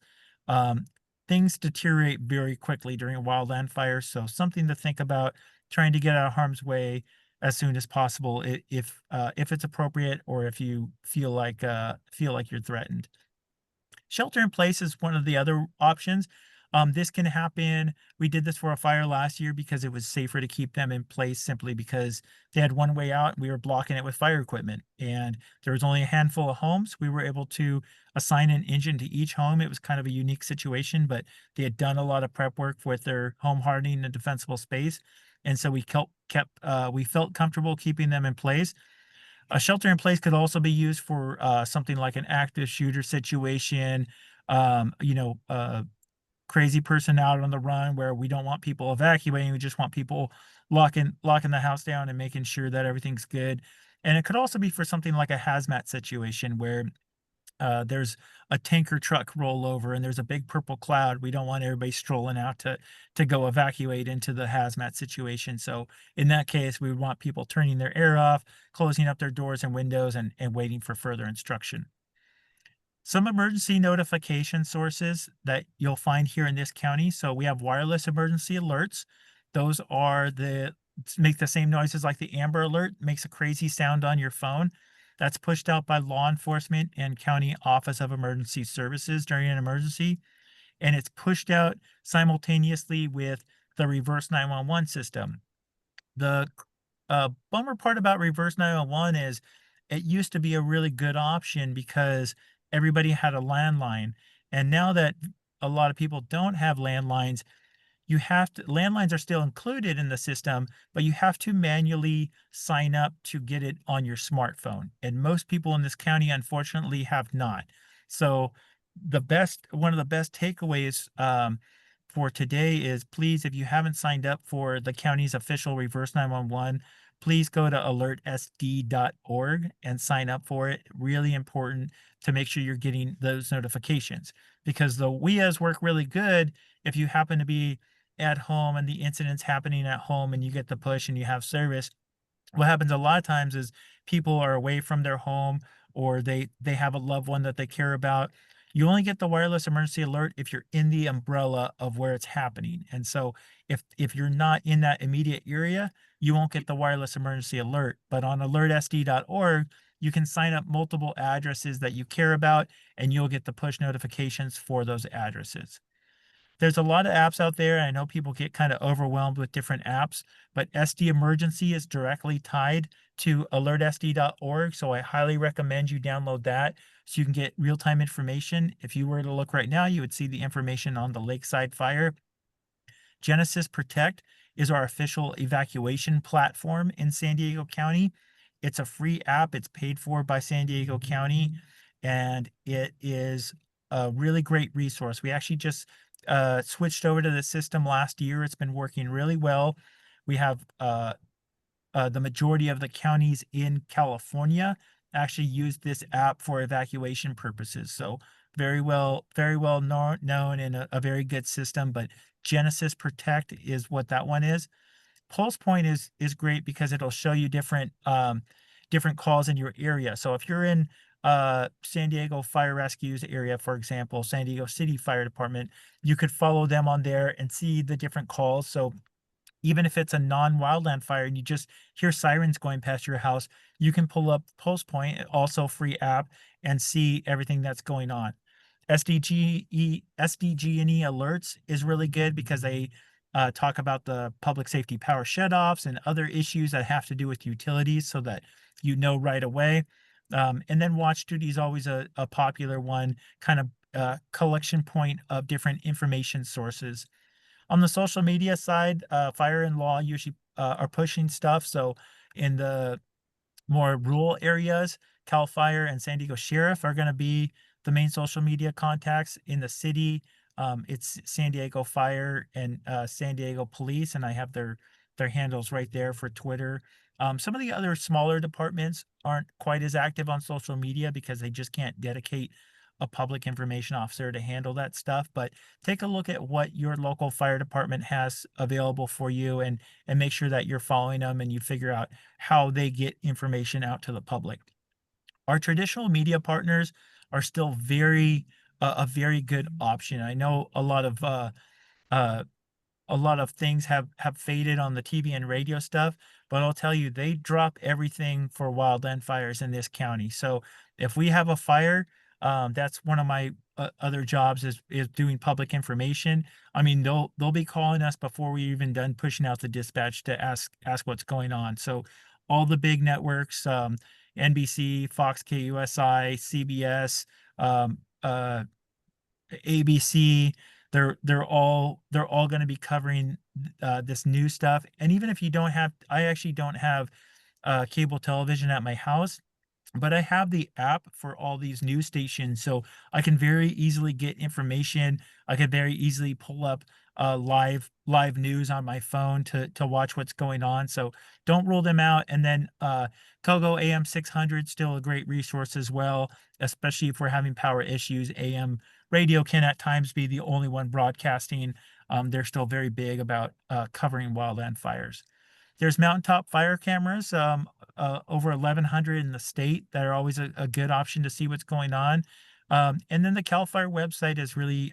Um, Things deteriorate very quickly during a wildland fire, so something to think about, trying to get out of harm's way as soon as possible, if it's appropriate, or if you feel like you're threatened. Shelter in place is one of the other options. This can happen. We did this for a fire last year because it was safer to keep them in place, simply because they had one way out and we were blocking it with fire equipment. And there was only a handful of homes. We were able to assign an engine to each home. It was kind of a unique situation, but they had done a lot of prep work with their home hardening and defensible space. And so we felt comfortable keeping them in place. A shelter in place could also be used for something like an active shooter situation, crazy person out on the run where we don't want people evacuating. We just want people locking the house down and making sure that everything's good. And it could also be for something like a hazmat situation where there's a tanker truck rollover and there's a big purple cloud. We don't want everybody strolling out to go evacuate into the hazmat situation. So in that case, we would want people turning their air off, closing up their doors and windows, and waiting for further instruction. Some emergency notification sources that you'll find here in this county. So we have wireless emergency alerts. Those are make the same noises like the Amber Alert, makes a crazy sound on your phone. That's pushed out by law enforcement and County Office of Emergency Services during an emergency. And it's pushed out simultaneously with the reverse 911 system. The bummer part about reverse 911 is it used to be a really good option because everybody had a landline. And now that a lot of people don't have landlines, landlines are still included in the system, but you have to manually sign up to get it on your smartphone. And most people in this county, unfortunately, have not. So one of the best takeaways for today is, please, if you haven't signed up for the county's official reverse 911, please go to alertsd.org and sign up for it. Really important to make sure you're getting those notifications, because the WIAs work really good if you happen to be at home and the incident's happening at home and you get the push and you have service. What happens a lot of times is people are away from their home, or they have a loved one that they care about. You only get the wireless emergency alert if you're in the umbrella of where it's happening. And so if you're not in that immediate area, you won't get the wireless emergency alert. But on alertsd.org, you can sign up multiple addresses that you care about, and you'll get the push notifications for those addresses. There's a lot of apps out there. I know people get kind of overwhelmed with different apps, but SD Emergency is directly tied to alertsd.org. So I highly recommend you download that so you can get real-time information. If you were to look right now, you would see the information on the Lakeside Fire. Genesis Protect is our official evacuation platform in San Diego County. It's a free app. It's paid for by San Diego County, and it is a really great resource. We actually just switched over to the system last year. It's been working really well. We have the majority of the counties in California actually use this app for evacuation purposes. So very well known and a very good system. But Genesis Protect is what that one is. Pulse Point is great because it'll show you different calls in your area. So if you're in San Diego Fire Rescue's area, for example, San Diego City Fire Department, you could follow them on there and see the different calls. So even if it's a non-wildland fire and you just hear sirens going past your house, you can pull up Pulse Point, also free app, and see everything that's going on. SDG&E alerts is really good because they talk about the public safety power shutoffs and other issues that have to do with utilities so that you know right away. And then Watch Duty is always a popular one, kind of collection point of different information sources. On the social media side, fire and law usually are pushing stuff. So in the more rural areas, Cal Fire and San Diego Sheriff are going to be the main social media contacts. In the city, it's San Diego Fire and San Diego Police, and I have their handles right there for Twitter. Some of the other smaller departments aren't quite as active on social media because they just can't dedicate a public information officer to handle that stuff. But take a look at what your local fire department has available for you, and make sure that you're following them and you figure out how they get information out to the public. Our traditional media partners are still a very good option. I know uh, a lot of things have faded on the TV and radio stuff, but I'll tell you, they drop everything for wildland fires in this county. So if we have a fire, that's one of my other jobs is doing public information. I mean, they'll be calling us before we even done pushing out the dispatch to ask what's going on. So all the big networks, NBC, Fox, KUSI, CBS, ABC, they're all going to be covering this new stuff. And even if you don't have, I actually don't have cable television at my house, but I have the app for all these news stations, so I can very easily get information. I can very easily pull up live news on my phone to watch what's going on. So don't rule them out. And then Kogo AM 600 still a great resource as well, especially if we're having power issues. AM radio can at times be the only one broadcasting. They're still very big about covering wildland fires. There's mountaintop fire cameras, over 1,100 in the state that are always a good option to see what's going on. And then the CAL FIRE website has really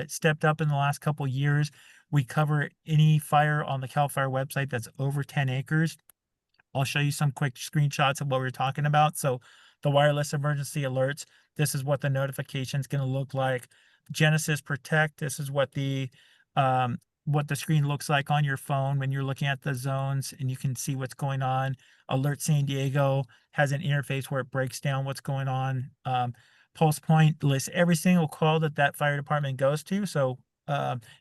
stepped up in the last couple years. We cover any fire on the CAL FIRE website that's over 10 acres. I'll show you some quick screenshots of what we're talking about. So the wireless emergency alerts, this is what the notification is going to look like. Genesis Protect, this is what the screen looks like on your phone when you're looking at the zones and you can see what's going on. Alert San Diego has an interface where it breaks down what's going on. Pulse Point lists every single call that fire department goes to. So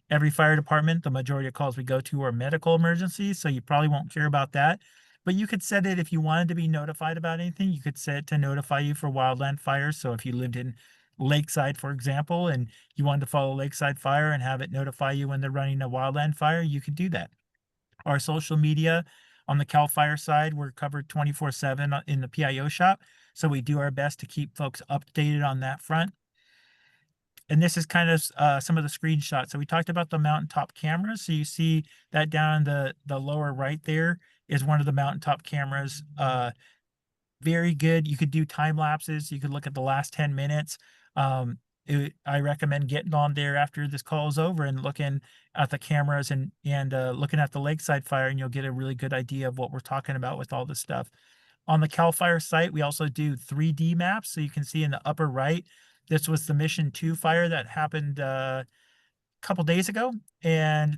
every fire department, the majority of calls we go to are medical emergencies, so you probably won't care about that. But you could set it if you wanted to be notified about anything, you could set it to notify you for wildland fires. So if you lived in Lakeside, for example, and you wanted to follow Lakeside Fire and have it notify you when they're running a wildland fire, you could do that. Our social media on the CAL FIRE side, we're covered 24/7 in the PIO shop. So we do our best to keep folks updated on that front. And this is kind of some of the screenshots. So we talked about the mountaintop cameras. So you see that down in the lower right there is one of the mountaintop cameras. Very good. You could do time lapses. You could look at the last 10 minutes. I recommend getting on there after this call is over and looking at the cameras and looking at the Lakeside Fire, and you'll get a really good idea of what we're talking about with all this stuff. On the CAL FIRE site, we also do 3D maps. So you can see in the upper right, this was the Mission 2 fire that happened a couple days ago. And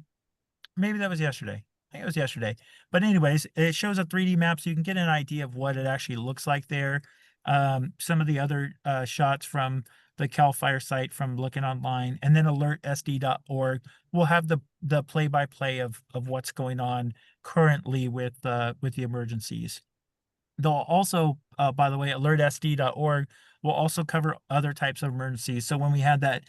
maybe that was yesterday. I think it was yesterday. But anyways, it shows a 3D map so you can get an idea of what it actually looks like there. Some of the other shots from the CAL FIRE site from looking online, and then alertsd.org will have the play-by-play of what's going on currently with the emergencies. They'll also, by the way, alertsd.org will also cover other types of emergencies. So when we had that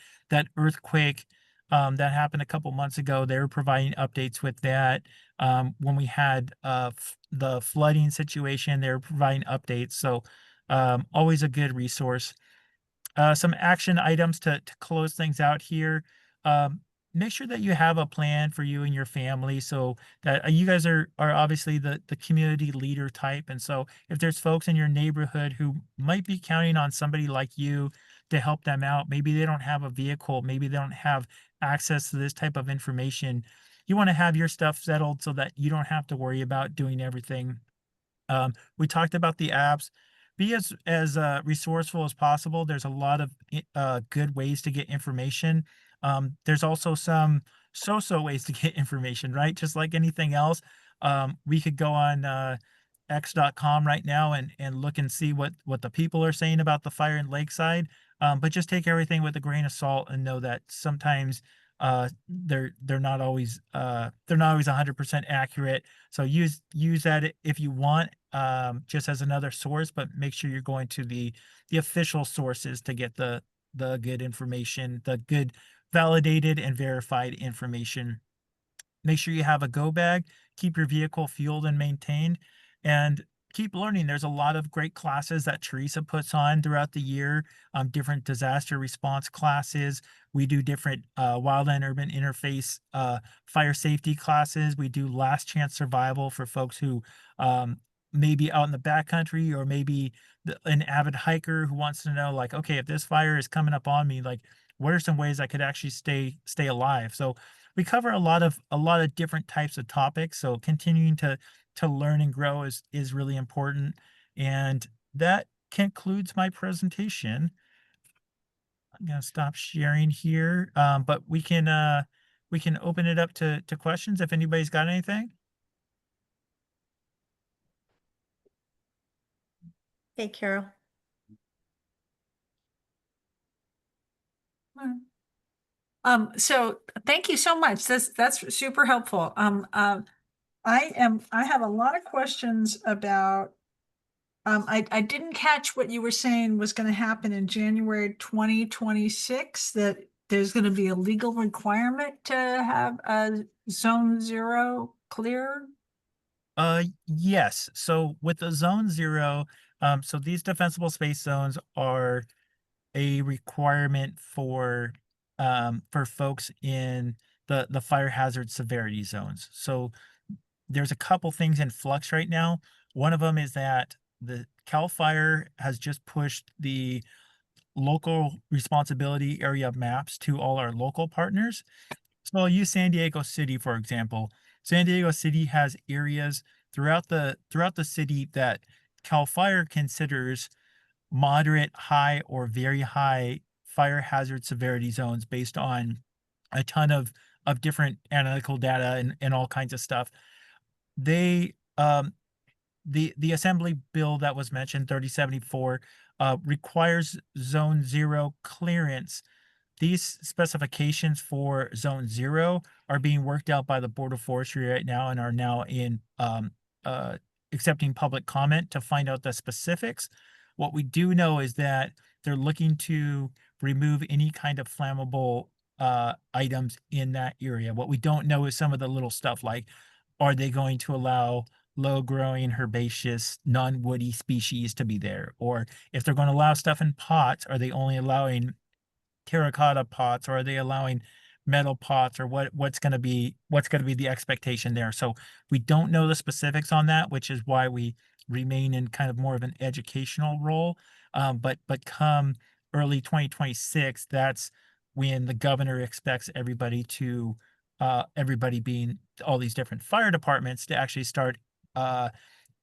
earthquake that happened a couple months ago, they were providing updates with that. When we had the flooding situation, they were providing updates. So always a good resource. Some action items to close things out here. Make sure that you have a plan for you and your family, so that you guys are obviously the community leader type. And so if there's folks in your neighborhood who might be counting on somebody like you to help them out, maybe they don't have a vehicle, maybe they don't have access to this type of information, you want to have your stuff settled so that you don't have to worry about doing everything. We talked about the apps. Be as resourceful as possible. There's a lot of good ways to get information. There's also some so-so ways to get information, right? Just like anything else. We could go on X.com right now and look and see what the people are saying about the fire in Lakeside. But just take everything with a grain of salt and know that sometimes they're not always 100% accurate. So use that if you want, just as another source, but make sure you're going to the official sources to get the good information, the good validated and verified information. Make sure you have a go bag, keep your vehicle fueled and maintained, and keep learning. There's a lot of great classes that Teresa puts on throughout the year, different disaster response classes. We do different wildland urban interface fire safety classes. We do last chance survival for folks who maybe out in the backcountry, or maybe an avid hiker who wants to know, like, okay, if this fire is coming up on me, like, what are some ways I could actually stay alive? So we cover a lot of different types of topics. So continuing to learn and grow is really important. And that concludes my presentation. I'm gonna stop sharing here. But we can open it up to questions if anybody's got anything. Hey, Carol. So thank you so much. That's super helpful. I have a lot of questions about, I didn't catch what you were saying was going to happen in January 2026, that there's going to be a legal requirement to have a zone zero cleared. Yes. So with the zone zero, so these defensible space zones are a requirement for folks in the fire hazard severity zones. So there's a couple things in flux right now. One of them is that the CAL FIRE has just pushed the local responsibility area maps to all our local partners. So I'll use San Diego City, for example. San Diego City has areas throughout the city that CAL FIRE considers moderate, high, or very high fire hazard severity zones based on a ton of different analytical data and all kinds of stuff. They the assembly bill that was mentioned, 3074, requires zone zero clearance. These specifications for zone zero are being worked out by the Board of Forestry right now and are now in accepting public comment to find out the specifics. What we do know is that they're looking to remove any kind of flammable items in that area. What we don't know is some of the little stuff, like, are they going to allow low growing herbaceous non-woody species to be there? Or if they're going to allow stuff in pots, are they only allowing terracotta pots, or are they allowing metal pots, or what's going to be the expectation there? So we don't know the specifics on that, which is why we remain in kind of more of an educational role. But come early 2026, that's when the governor expects everybody being all these different fire departments, to actually start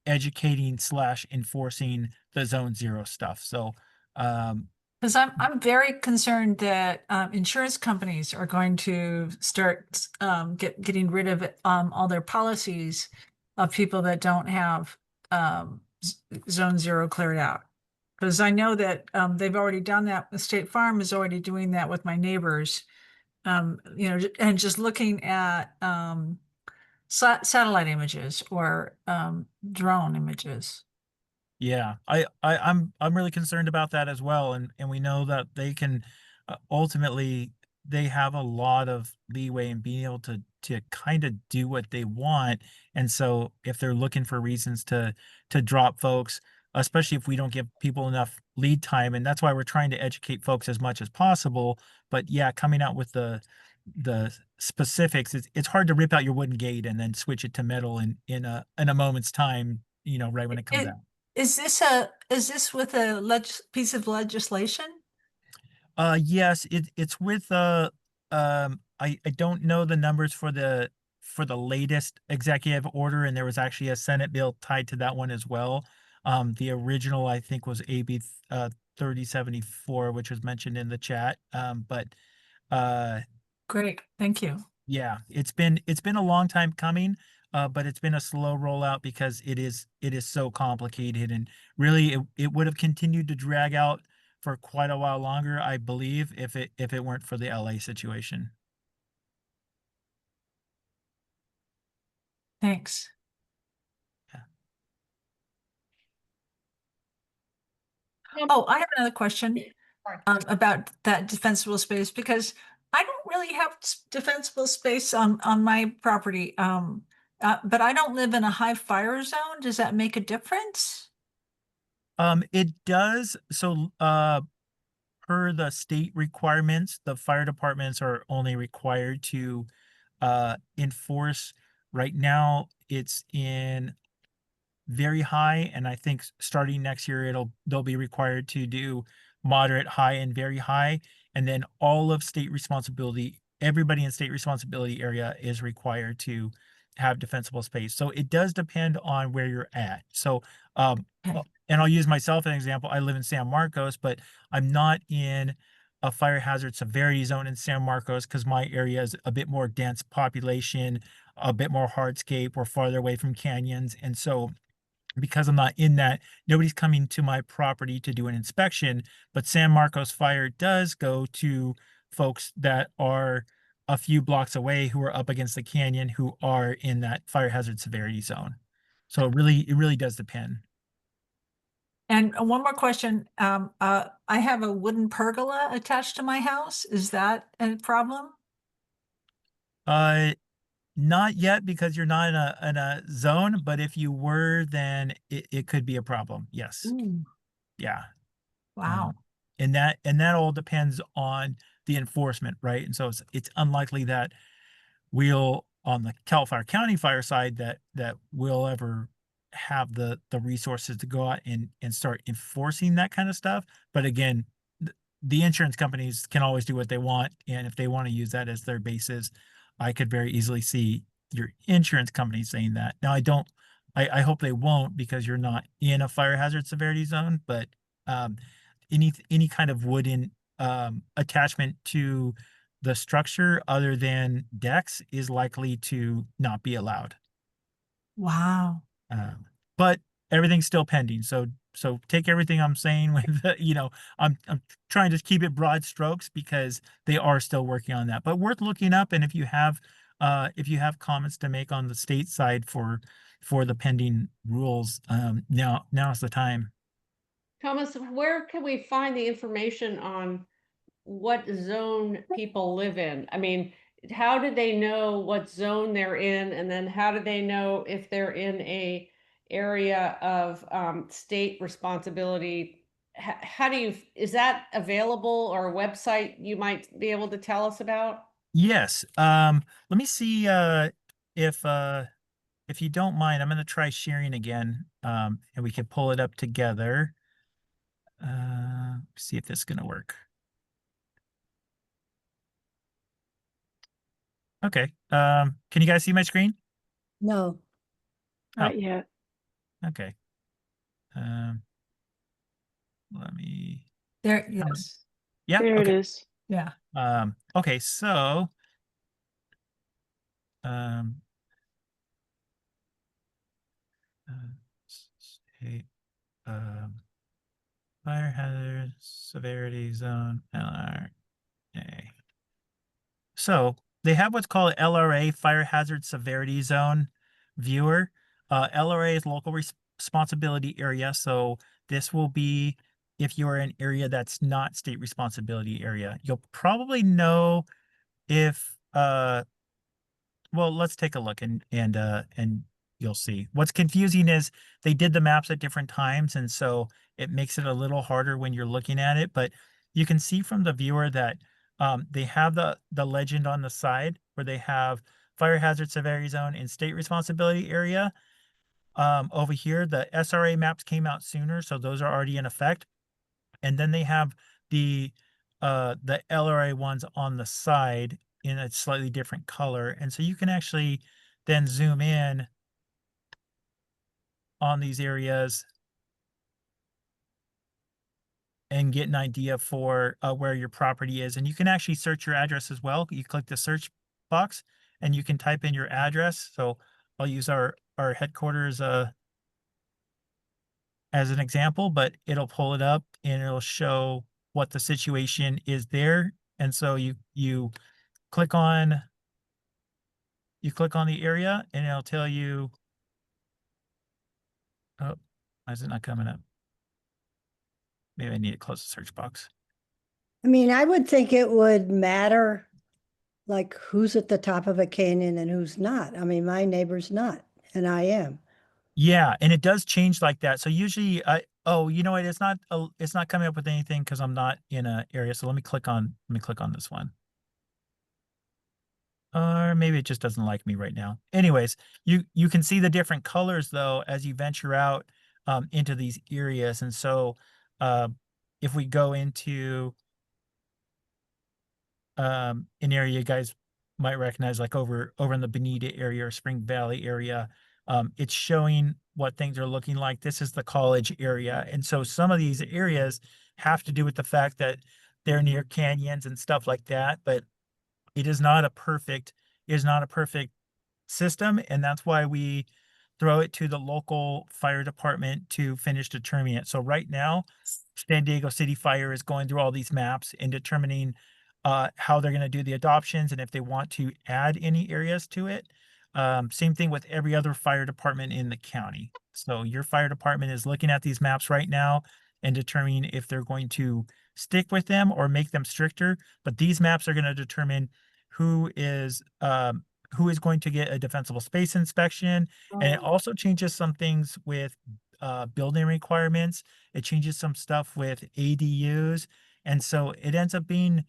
educating slash enforcing the zone zero stuff. So Because I'm very concerned that insurance companies are going to start getting rid of all their policies of people that don't have zone zero cleared out. Because I know that they've already done that. The State Farm is already doing that with my neighbors. And just looking at satellite images or drone images. Yeah, I'm really concerned about that as well, and we know that they can ultimately, they have a lot of leeway in being able to kind of do what they want, and so if they're looking for reasons to drop folks, especially if we don't give people enough lead time, and that's why we're trying to educate folks as much as possible. But yeah, coming out with the specifics, it's hard to rip out your wooden gate and then switch it to metal in a moment's time, right when it comes out. Is this with a piece of legislation? Yes, it's with I don't know the numbers for for the latest executive order, and there was actually a Senate bill tied to that one as well. The original, I think, was AB 3074, which was mentioned in the chat. But Great, thank you. yeah, it's been a long time coming, but it's been a slow rollout because it is so complicated, and really it would have continued to drag out for quite a while longer, I believe, if it weren't for the LA situation. Thanks. Oh, I have another question about that defensible space, because I don't really have defensible space on my property. But I don't live in a high fire zone. Does that make a difference? It does. So, per the state requirements, the fire departments are only required to enforce. Right now, it's in very high, and I think starting next year they'll be required to do moderate, high, and very high, and then all of state responsibility, everybody in state responsibility area is required to have defensible space. So it does depend on where you're at. So Okay. and I'll use myself as an example. I live in San Marcos, but I'm not in a fire hazard severity zone in San Marcos because my area is a bit more dense population, a bit more hardscape. We're farther away from canyons, and so because I'm not in that, nobody's coming to my property to do an inspection. But San Marcos Fire does go to folks that are a few blocks away who are up against the canyon who are in that fire hazard severity zone. So it really does depend. And one more question. I have a wooden pergola attached to my house. Is that a problem? Uh, Not yet because you're not in a zone, but if you were, then it could be a problem. Yes. Ooh, Yeah. wow. And that all depends on the enforcement, right? And so it's unlikely that we'll on the Cal Fire County fire side that we'll ever have the resources to go out and start enforcing that kind of stuff. But again, the insurance companies can always do what they want, and if they want to use that as their basis, I could very easily see your insurance company saying that. Now, I hope they won't because you're not in a fire hazard severity zone, but um, any kind of wooden attachment to the structure other than decks is likely to not be allowed. Wow. But everything's still pending. So take everything I'm saying with, I'm trying to keep it broad strokes because they are still working on that, but worth looking up. And if you have comments to make on the state side for the pending rules, now's the time. Thomas, where can we find the information on what zone people live in? I mean, how do they know what zone they're in? And then how do they know if they're in a area of state responsibility? How do you, is that available, or a website you might be able to tell us about? Yes. Let me see if you don't mind, I'm gonna try sharing again. And we can pull it up together. See if this is gonna work. Okay. Can you guys see my screen? No, not Oh. yet. Okay. Let me. There, yes. Yeah. There it Okay. is. Yeah. Okay. So, um, state, fire hazard severity zone LRA. So they have what's called LRA, Fire Hazard Severity Zone Viewer. LRA is local responsibility area. So this will be if you're in an area that's not state responsibility area. You'll probably know if well, let's take a look and you'll see. What's confusing is they did the maps at different times, and so it makes it a little harder when you're looking at it. But you can see from the viewer that they have the legend on the side where they have fire hazard severity zone and state responsibility area. Over here, the SRA maps came out sooner, so those are already in effect. And then they have the LRA ones on the side in a slightly different color. And so you can actually then zoom in on these areas and get an idea for where your property is. And you can actually search your address as well. You click the search box and you can type in your address. So I'll use our headquarters as an example, but it'll pull it up and it'll show what the situation is there. And so you click on the area and it'll tell you, oh, why is it not coming up? Maybe I need to close the search box. I mean, I would think it would matter, like who's at the top of a canyon and who's not. I mean, my neighbor's not, and I am. Yeah, and it does change like that. So usually oh, you know what? It's not coming up with anything because I'm not in an area. So let me click on this one. Or maybe it just doesn't like me right now. Anyways, you can see the different colors though as you venture out into these areas. And so if we go into an area you guys might recognize, like over in the Bonita area or Spring Valley area, it's showing what things are looking like. This is the college area. And so some of these areas have to do with the fact that they're near canyons and stuff like that, but it is not a perfect system, and that's why we throw it to the local fire department to finish determining it. So right now, San Diego City Fire is going through all these maps and determining how they're going to do the adoptions and if they want to add any areas to it. Same thing with every other fire department in the county. So your fire department is looking at these maps right now and determining if they're going to stick with them or make them stricter. But these maps are going to determine who is going to get a defensible space inspection. And it also changes some things with building requirements. It changes some stuff with ADUs. And so it ends up being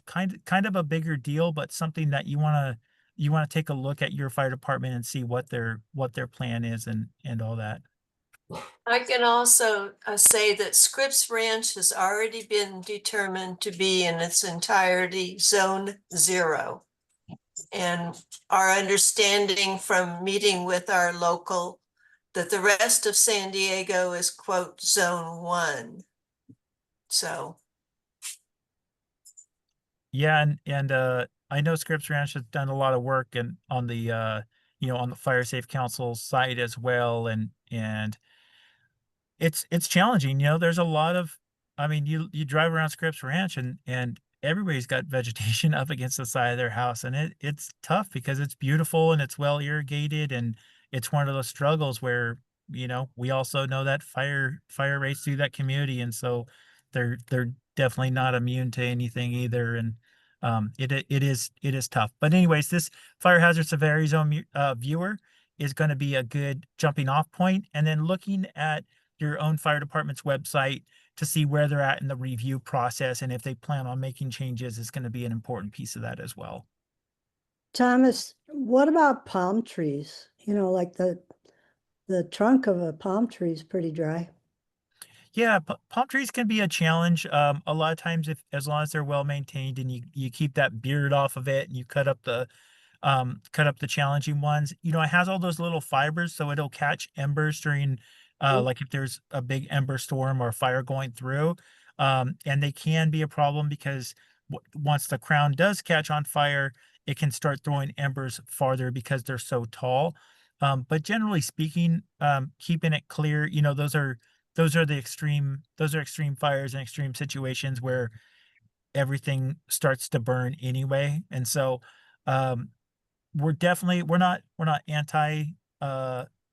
kind of a bigger deal, but something that you want to take a look at your fire department and see what their plan is and all that. I can also say that Scripps Ranch has already been determined to be in its entirety Zone 0. And our understanding from meeting with our local that the rest of San Diego is, quote, Zone 1. So. Yeah, and I know Scripps Ranch has done a lot of work and on the on the Fire Safe Council side as well, and it's challenging. There's a lot of, I mean, you drive around Scripps Ranch and everybody's got vegetation up against the side of their house, and it's tough because it's beautiful and it's well irrigated, and it's one of those struggles where we also know that fire rates through that community, and so they're definitely not immune to anything either, and it is tough. But anyways, this fire hazard severity zone viewer is going to be a good jumping off point, and then looking at your own fire department's website to see where they're at in the review process and if they plan on making changes is going to be an important piece of that as well. Thomas, what about palm trees? Like the trunk of a palm tree is pretty dry. Yeah, palm trees can be a challenge. A lot of times, as long as they're well maintained and you keep that beard off of it and you cut up the challenging ones, it has all those little fibers, so it'll catch embers during like if there's a big ember storm or fire going through. And they can be a problem because once the crown does catch on fire, it can start throwing embers farther because they're so tall. But generally speaking, keeping it clear, those are extreme fires and extreme situations where everything starts to burn anyway. And so we're not anti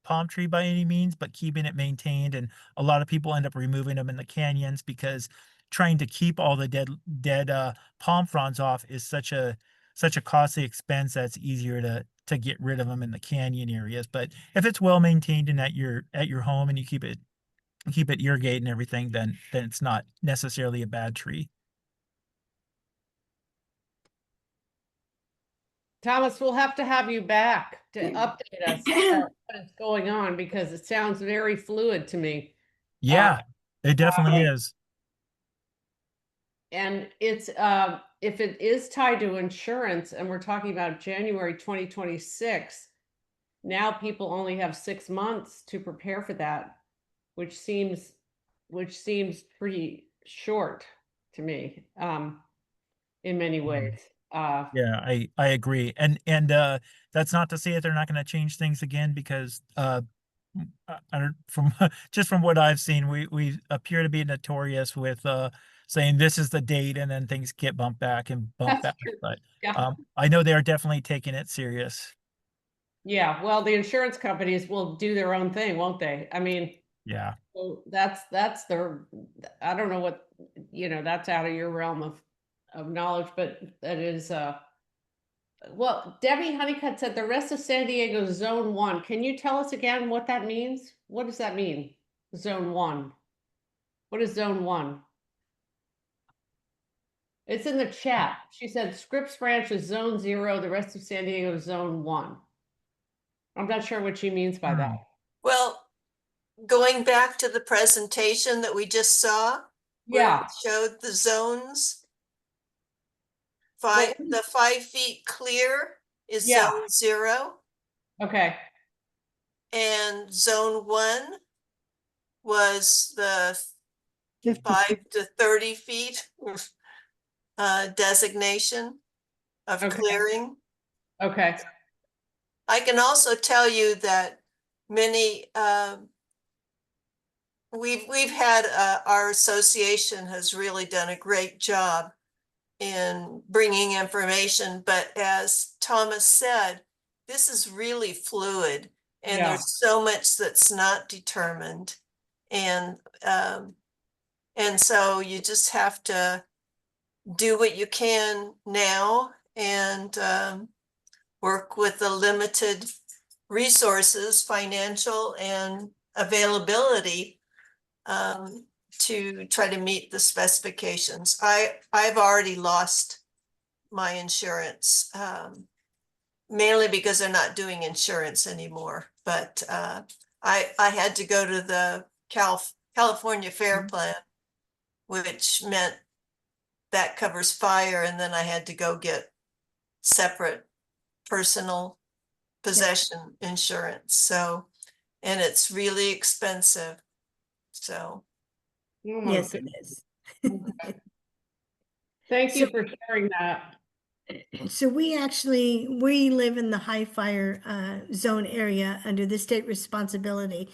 palm tree by any means, but keeping it maintained. And a lot of people end up removing them in the canyons because trying to keep all the dead palm fronds off is such a costly expense that's easier to get rid of them in the canyon areas. But if it's well maintained and at your home and you keep it irrigated and everything, then it's not necessarily a bad tree. Thomas, we'll have to have you back to update us on what is going on because it sounds very fluid to me. Yeah, it definitely is. And it's, if it is tied to insurance and we're talking about January 2026, now people only have 6 months to prepare for that, which seems pretty short to me, in many ways. Yeah, I agree. And that's not to say that they're not going to change things again, because I don't, from just from what I've seen, we appear to be notorious with saying this is the date, and then things get bumped back and bumped That's back. true. But Yeah. I know they are definitely taking it serious. Yeah, well, the insurance companies will do their own thing, won't they? I mean, Yeah. so that's their, I don't know what, that's out of your realm of knowledge, but that is, well, Debbie Honeycutt said the rest of San Diego is zone 1. Can you tell us again what that means? What does that mean? Zone 1. What is zone 1? It's in the chat. She said Scripps Ranch is zone 0, the rest of San Diego is zone 1. I'm not sure what she means by that. Well, going back to the presentation that we just saw, where Yeah, it showed the zones, Well, the 5 feet clear is Yeah. zone 0, okay, and zone 1 was the 50 5 to 30 feet designation of Okay. clearing. okay. I can also tell you that many, we've had, our association has really done a great job in bringing information, but as Thomas said, this is really fluid, and Yeah. there's so much that's not determined. And so you just have to do what you can now, and work with the limited resources, financial and availability, to try to meet the specifications. I've already lost my insurance, mainly because they're not doing insurance anymore. But I had to go to the California Fair Plan, which meant that covers fire, and then I had to go get separate personal possession insurance. So, and it's really expensive. So, Oh my Yes, it goodness. is. Thank you So- for sharing that. So we live in the high fire zone area under the state responsibility.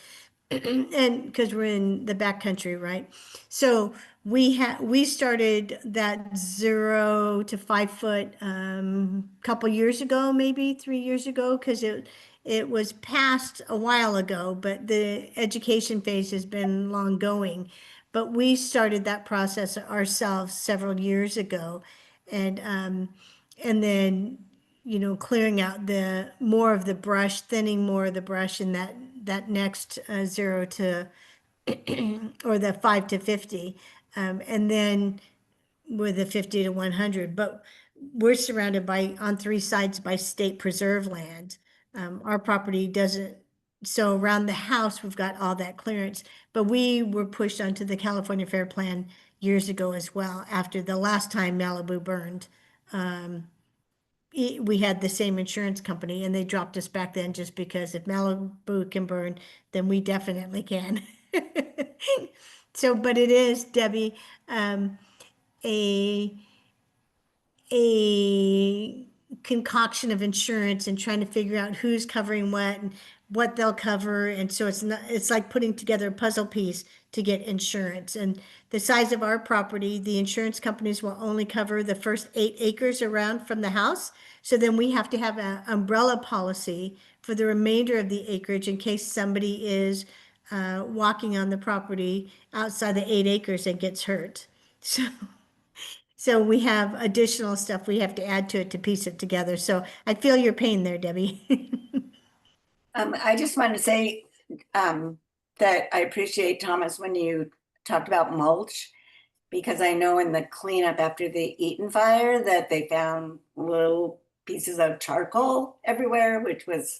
And because we're in the backcountry, right? So we started that 0 to 5 foot couple years ago, maybe 3 years ago, because it was passed a while ago, but the education phase has been long going. But we started that process ourselves several years ago, and then clearing out the more of the brush, thinning more of the brush in that next 0 to or the 5 to 50, and then with the 50 to 100. But we're surrounded by on 3 sides by state preserve land. Our property doesn't. So around the house, we've got all that clearance, but we were pushed onto the California Fair Plan years ago as well, after the last time Malibu burned. We had the same insurance company, and they dropped us back then just because if Malibu can burn, then we definitely can. So, but it is, Debbie, a a concoction of insurance and trying to figure out who's covering what and what they'll cover. And so it's like putting together a puzzle piece to get insurance. And the size of our property, the insurance companies will only cover the first 8 acres around from the house. So then we have to have an umbrella policy for the remainder of the acreage in case somebody is walking on the property outside the 8 acres and gets hurt. So we have additional stuff we have to add to it to piece it together. So I feel your pain there, Debbie. I just want to say that I appreciate, Thomas, when you talked about mulch, because I know in the cleanup after the Eaton fire that they found little pieces of charcoal everywhere, which was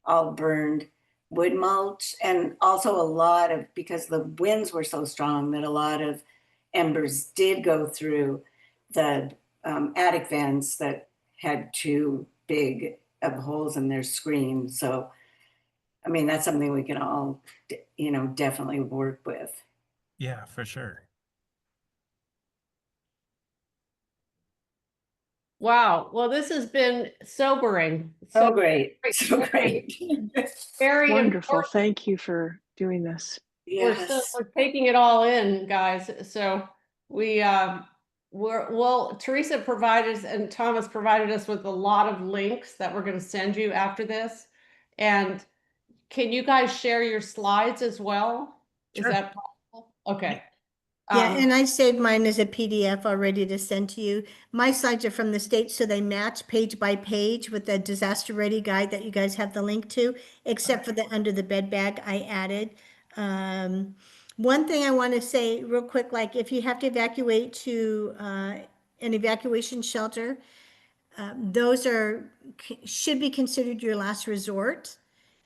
all burned wood mulch, and also a lot of, because the winds were so strong, that a lot of embers did go through the attic vents that had too big of holes in their screen. So, I mean, that's something we can all, definitely work with. Yeah, for sure. Wow. Well, this has been sobering. So great. So very, great. very Wonderful. important. Thank you for doing this. Yes. We're taking it all in, guys. So Teresa provided us and Thomas provided us with a lot of links that we're going to send you after this. And can you guys share your slides as well? Is Sure. that possible? Okay. Yeah, and I saved mine as a PDF already to send to you. My slides are from the state, so they match page by page with the disaster ready guide that you guys have the link to, except for the under the bed bag I added. One thing I want to say real quick, like if you have to evacuate to an evacuation shelter, those should be considered your last resort.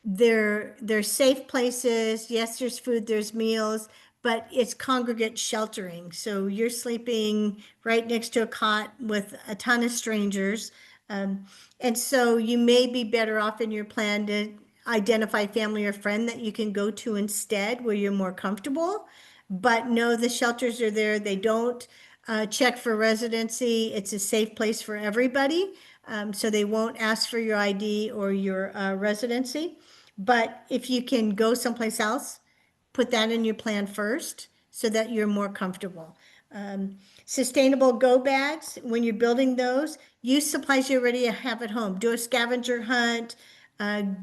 They're safe places. Yes, there's food, there's meals, but it's congregate sheltering. So you're sleeping right next to a cot with a ton of strangers. And so you may be better off in your plan to identify family or friend that you can go to instead where you're more comfortable. But no, the shelters are there. They don't check for residency. It's a safe place for everybody. So they won't ask for your ID or your residency. But if you can go someplace else, put that in your plan first so that you're more comfortable. Sustainable go bags, when you're building those, use supplies you already have at home. Do a scavenger hunt,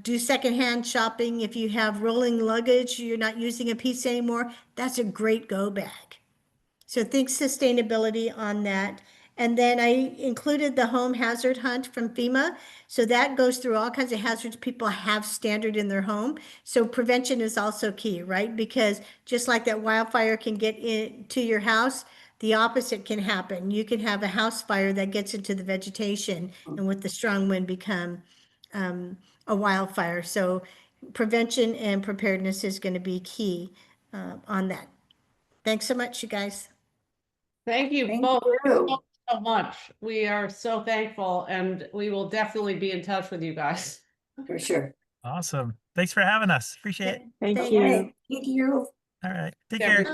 do secondhand shopping. If you have rolling luggage, you're not using a piece anymore, that's a great go bag. So think sustainability on that. And then I included the home hazard hunt from FEMA. So that goes through all kinds of hazards people have standard in their home. So prevention is also key, right? Because just like that wildfire can get into your house, the opposite can happen. You can have a house fire that gets into the vegetation and with the strong wind become a wildfire. So prevention and preparedness is going to be key on that. Thanks so much, you guys. Thank you Thank both you. so much. We are so thankful and we will definitely be in touch with you guys. For sure. Awesome. Thanks for having us. Appreciate it. Thank Thank you. Okay. Thank you. All right. Take Yeah, care.